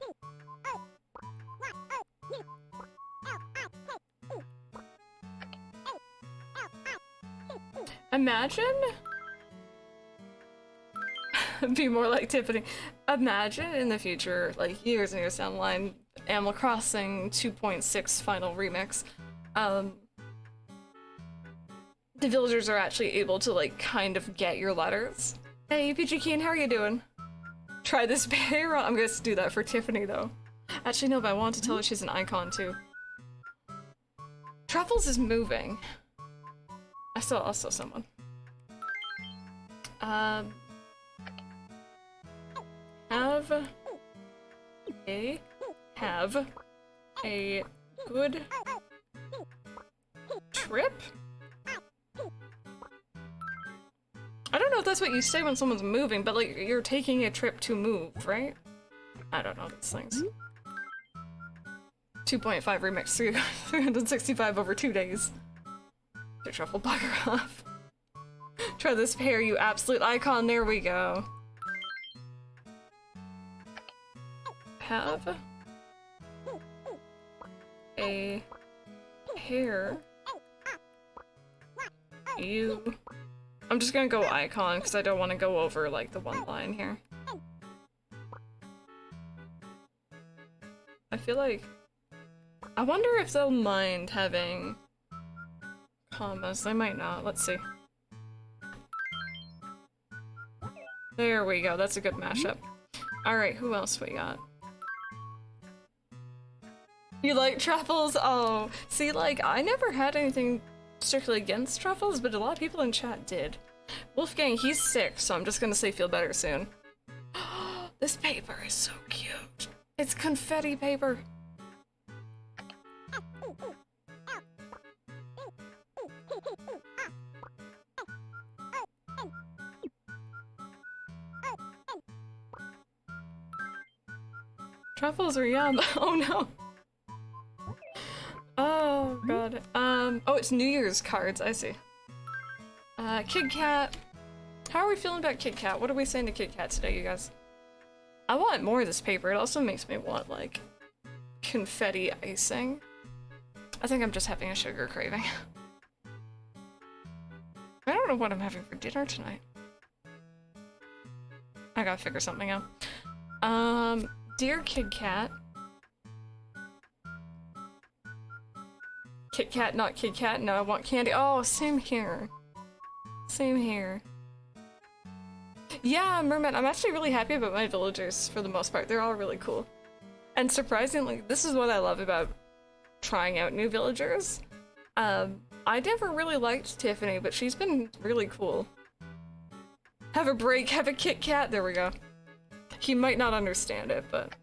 S1: Imagine? Be more like Tiffany. Imagine in the future, like years and years down the line, Animal Crossing 2.6 final remix, the villagers are actually able to, like, kind of get your letters. Hey, PG Keen, how are you doing? Try this payroll. I'm gonna do that for Tiffany, though. Actually, no, but I want to tell her she's an icon, too. Truffles is moving. I saw someone. Have a good trip? I don't know if that's what you say when someone's moving, but like, you're taking a trip to move, right? I don't know these things. 2.5 remix, 365 over 2 days. The truffle bugger off. Try this pair, you absolute icon, there we go. Have a pair, you... I'm just gonna go icon because I don't want to go over like the one line here. I feel like... I wonder if they'll mind having commas. They might not. Let's see. There we go. That's a good mashup. Alright, who else we got? You like truffles? Oh, see, like, I never had anything strictly against truffles, but a lot of people in chat did. Wolfgang, he's sick, so I'm just gonna say feel better soon. This paper is so cute. It's confetti paper. Truffles are yum. Oh no. Oh god. Oh, it's New Year's cards, I see. Kid Kat. How are we feeling about Kid Kat? What are we saying to Kid Kat today, you guys? I want more of this paper. It also makes me want, like, confetti icing. I think I'm just having a sugar craving. I don't know what I'm having for dinner tonight. I gotta figure something out. Dear Kid Kat. Kit Kat, not Kid Kat. No, I want candy. Oh, same here. Same here. Yeah, Merman, I'm actually really happy about my villagers for the most part. They're all really cool. And surprisingly, this is what I love about trying out new villagers. I never really liked Tiffany, but she's been really cool. Have a break, have a Kit Kat. There we go. He might not understand it, but...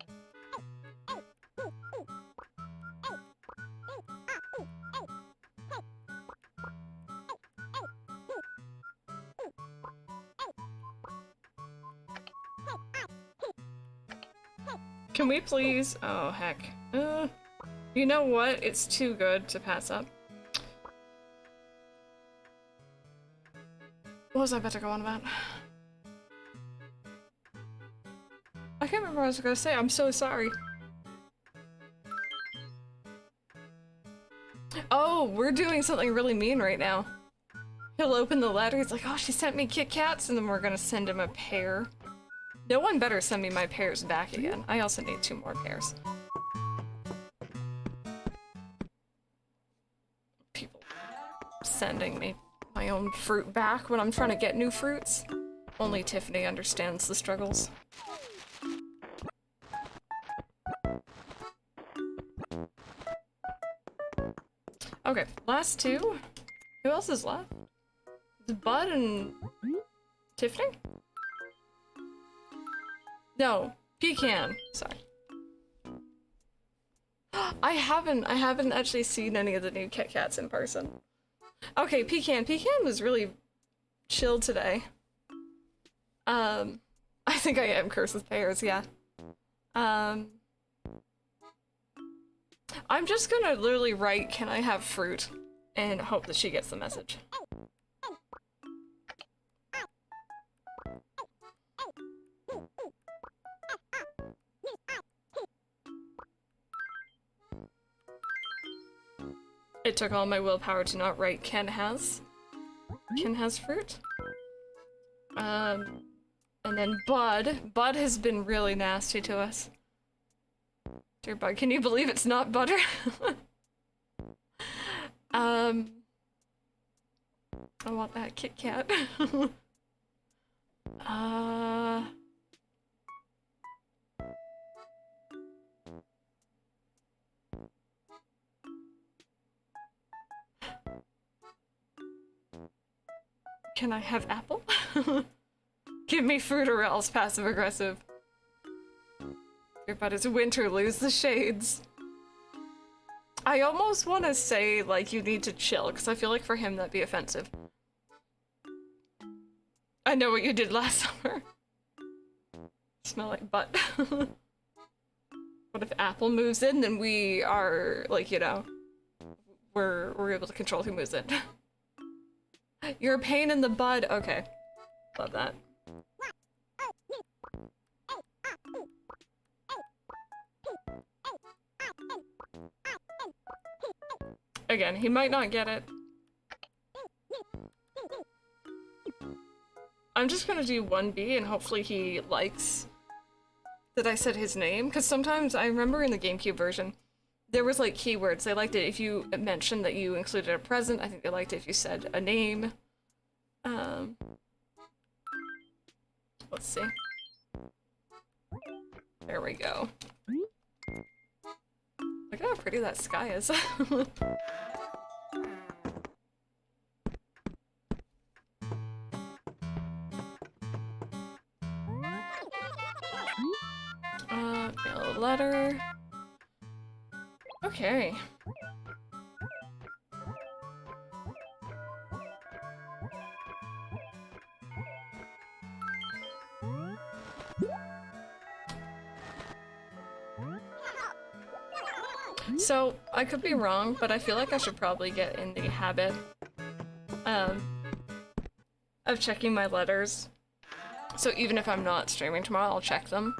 S1: Can we please? Oh, heck. You know what? It's too good to pass up. What was I about to go on about? I can't remember what I was gonna say. I'm so sorry. Oh, we're doing something really mean right now. He'll open the letter, he's like, oh, she sent me Kit Kats, and then we're gonna send him a pear. No one better send me my pears back again. I also need 2 more pears. People sending me my own fruit back when I'm trying to get new fruits. Only Tiffany understands the struggles. Okay, last 2. Who else is left? It's Bud and Tiffany? No, Pecan. Sorry. I haven't actually seen any of the new Kit Kats in person. Okay, Pecan. Pecan was really chill today. I think I am cursed with pears, yeah. I'm just gonna literally write, can I have fruit? And hope that she gets the message. It took all my willpower to not write Ken has fruit. And then Bud. Bud has been really nasty to us. Dear Bud, can you believe it's not butter? I want that Kit Kat. Can I have apple? Give me fruit or else, passive aggressive. But it's winter, lose the shades. I almost want to say, like, you need to chill, because I feel like for him that'd be offensive. I know what you did last summer. Smell like butt. What if Apple moves in, then we are, like, you know, we're able to control who moves in. You're a pain in the bud. Okay. Love that. Again, he might not get it. I'm just gonna do 1B and hopefully he likes that I said his name, because sometimes I remember in the GameCube version there was like keywords. They liked it if you mentioned that you included a present. I think they liked it if you said a name. Let's see. There we go. Look at how pretty that sky is. Mail a letter. Okay. So, I could be wrong, but I feel like I should probably get in the habit of checking my letters. So even if I'm not streaming tomorrow, I'll check them.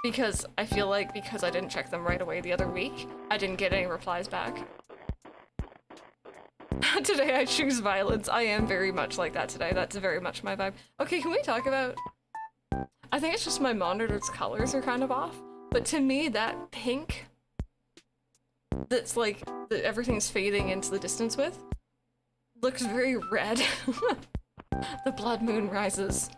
S1: Because I feel like because I didn't check them right away the other week, I didn't get any replies back. Today I choose violence. I am very much like that today. That's very much my vibe. Okay, can we talk about... I think it's just my monitor's colors are kind of off. But to me, that pink... that's like, that everything's fading into the distance with, looks very red. The blood moon rises.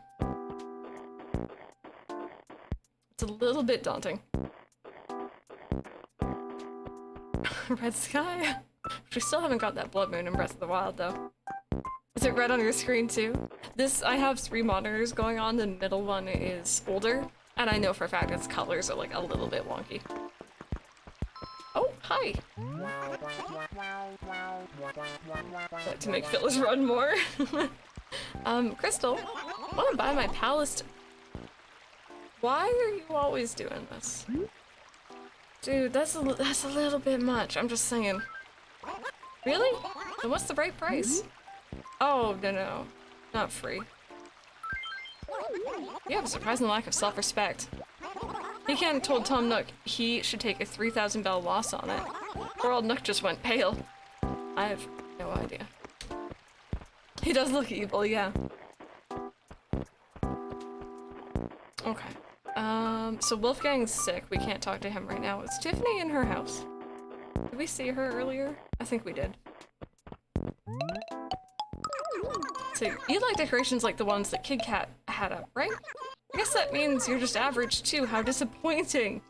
S1: It's a little bit daunting. Red sky? We still haven't got that blood moon in Breath of the Wild, though. Is it red on your screen, too? I have 3 monitors going on, the middle one is older, and I know for a fact its colors are, like, a little bit wonky. Oh, hi! Like to make Phyllis run more. Crystal, I want to buy my palace. Why are you always doing this? Dude, that's a little bit much, I'm just saying. Really? Then what's the right price? Oh, no. Not free. You have a surprising lack of self-respect. He can't have told Tom Nook he should take a 3,000 bell loss on it. Or old Nook just went pale. I have no idea. He does look evil, yeah. Okay. So Wolfgang's sick. We can't talk to him right now. Is Tiffany in her house? Did we see her earlier? I think we did. So you like decorations like the ones that Kid Kat had up, right? I guess that means you're just average too. How disappointing.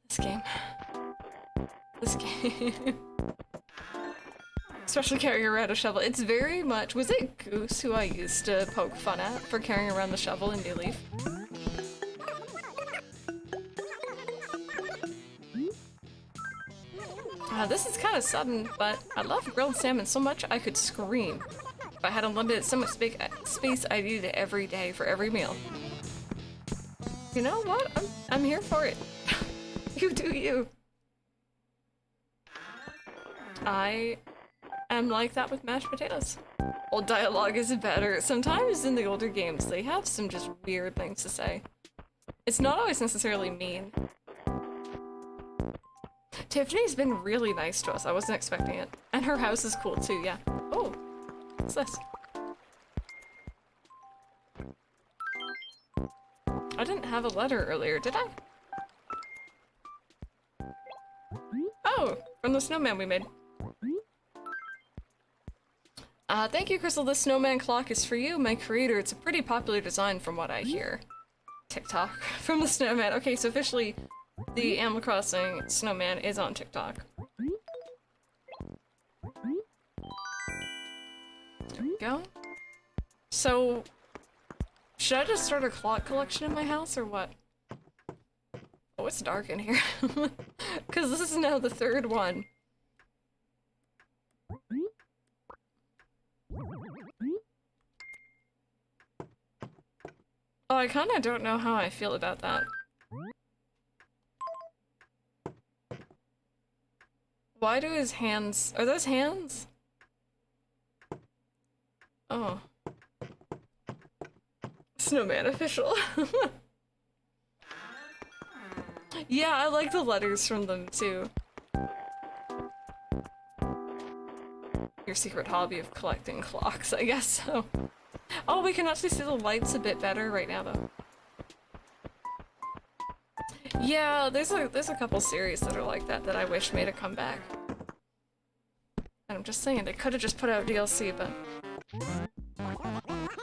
S1: This game. This game. Especially carrying around a shovel. It's very much... Was it Goose who I used to poke fun at for carrying around the shovel in New Leaf? This is kind of sudden, but I love grilled salmon so much I could scream. If I had unlimited so much space, I'd eat it every day for every meal. You know what? I'm here for it. You do you. I am like that with mashed potatoes. Old dialogue is better. Sometimes in the older games, they have some just weird things to say. It's not always necessarily mean. Tiffany's been really nice to us. I wasn't expecting it. And her house is cool too, yeah. Oh, what's this? I didn't have a letter earlier, did I? Oh, from the snowman we made. Thank you, Crystal. The Snowman Clock is for you, my creator. It's a pretty popular design from what I hear. TikTok from the snowman. Okay, so officially the Animal Crossing snowman is on TikTok. There we go. So, should I just start a clock collection in my house or what? Oh, it's dark in here. Because this is now the third one. Oh, I kind of don't know how I feel about that. Why do his hands... Are those hands? Oh. Snowman official. Yeah, I like the letters from them too. Your secret hobby of collecting clocks, I guess so. Oh, we can actually see the lights a bit better right now though. Yeah, there's a couple series that are like that that I wish made a comeback. And I'm just saying, they could have just put out DLC, but...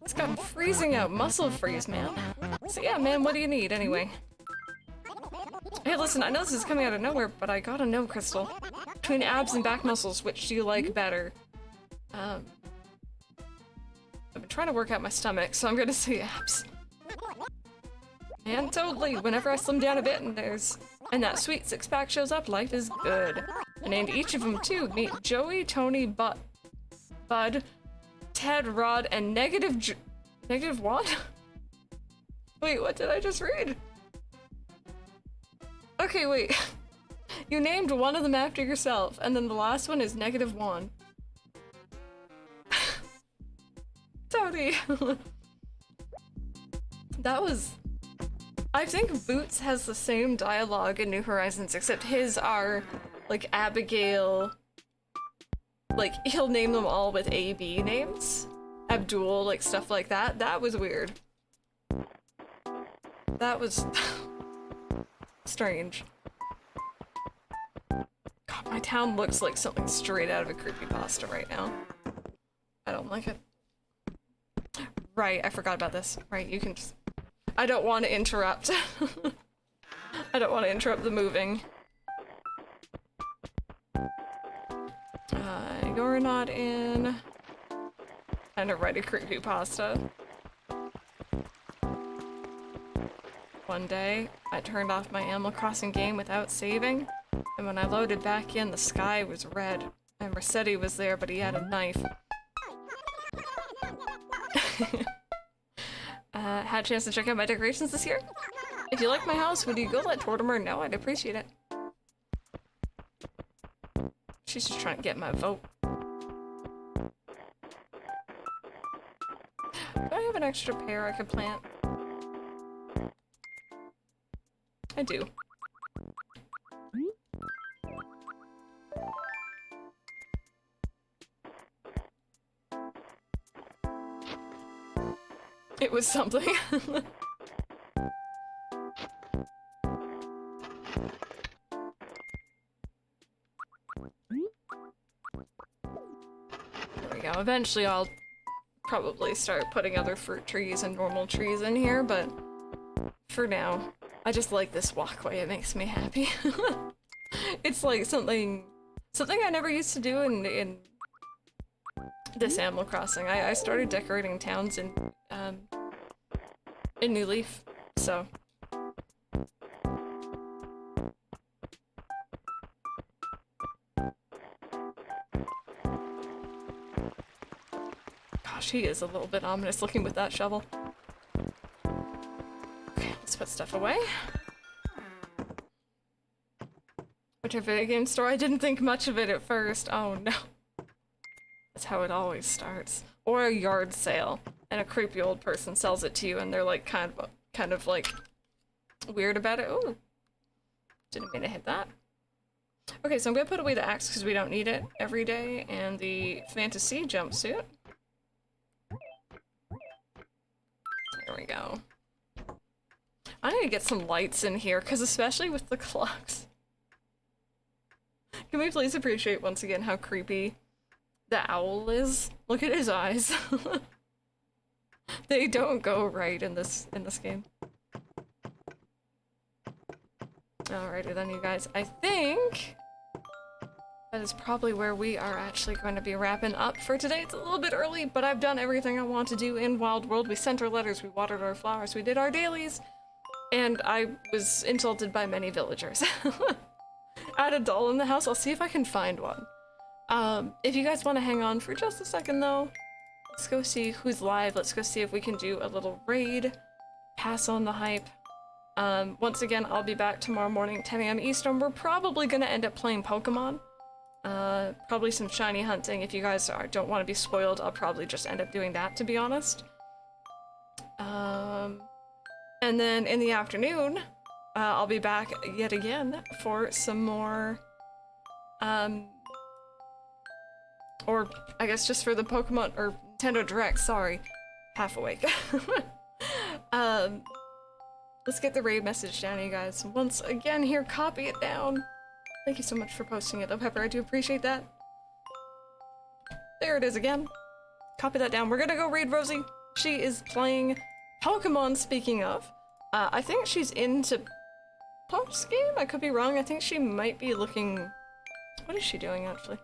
S1: It's gotten freezing out. Muscle freeze, man. So yeah, man, what do you need anyway? Hey, listen, I know this is coming out of nowhere, but I gotta know, Crystal. Between abs and back muscles, which do you like better? I've been trying to work out my stomach, so I'm gonna say abs. And totally, whenever I slim down a bit and that sweet six-pack shows up, life is good. I named each of them too. Meet Joey, Tony, Bud, Ted, Rod, and Negative what? Wait, what did I just read? Okay, wait. You named one of them after yourself, and then the last one is -1. Tony. That was... I think Boots has the same dialogue in New Horizons, except his are, like, Abigail... Like, he'll name them all with A-B names. Abdul, like, stuff like that. That was weird. That was... strange. God, my town looks like something straight out of a creepypasta right now. I don't like it. Right, I forgot about this. Right, you can just... I don't want to interrupt. I don't want to interrupt the moving. You're not in... I'm gonna write a creepypasta. One day, I turned off my Animal Crossing game without saving, and when I loaded back in, the sky was red, and Rossetti was there, but he had a knife. Had a chance to check out my decorations this year? If you like my house, would you go let Tortimer know? I'd appreciate it. She's just trying to get my vote. Do I have an extra pear I could plant? I do. It was something. There we go. Eventually I'll probably start putting other fruit trees and normal trees in here, but for now, I just like this walkway. It makes me happy. It's like something I never used to do in this Animal Crossing. I started decorating towns in New Leaf, so. Gosh, he is a little bit ominous looking with that shovel. Okay, let's put stuff away. Winter video game store, I didn't think much of it at first. Oh no. That's how it always starts. Or a yard sale, and a creepy old person sells it to you and they're like kind of like weird about it. Ooh. Didn't mean to hit that. Okay, so I'm gonna put away the axe because we don't need it every day, and the fantasy jumpsuit. There we go. I need to get some lights in here, because especially with the clocks. Can we please appreciate once again how creepy the owl is? Look at his eyes. They don't go right in this game. Alrighty then, you guys. I think that is probably where we are actually going to be wrapping up for today. It's a little bit early, but I've done everything I want to do in Wild World. We sent our letters, we watered our flowers, we did our dailies, and I was insulted by many villagers. Add a doll in the house. I'll see if I can find one. If you guys want to hang on for just a second though, let's go see who's live. Let's go see if we can do a little raid. Pass on the hype. Once again, I'll be back tomorrow morning, 10 AM Eastern. We're probably gonna end up playing Pokemon. Probably some shiny hunting. If you guys don't want to be spoiled, I'll probably just end up doing that, to be honest. And then in the afternoon, I'll be back yet again for some more, or I guess just for the Pokemon, or Nintendo Direct, sorry. Half awake. Let's get the raid message down, you guys. Once again here, copy it down. Thank you so much for posting it, though, Pepper. I do appreciate that. There it is again. Copy that down. We're gonna go raid Rosie. She is playing Pokemon, speaking of. I think she's into post-game? I could be wrong. I think she might be looking... What is she doing, actually?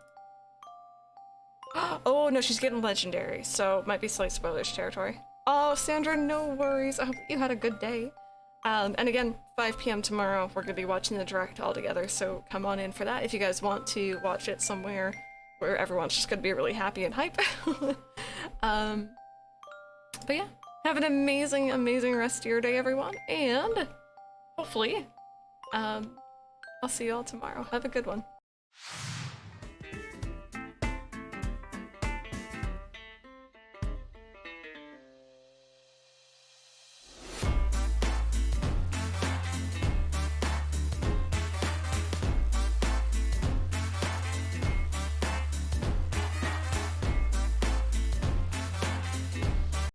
S1: Oh, no, she's getting Legendary, so it might be slight spoilers territory. Oh, Sandra, no worries. I hope you had a good day. And again, 5 PM tomorrow, we're going to be watching the Direct all together, so come on in for that if you guys want to watch it somewhere where everyone's just going to be really happy and hype. But yeah, have an amazing, amazing rest of your day, everyone, and hopefully, I'll see you all tomorrow. Have a good one.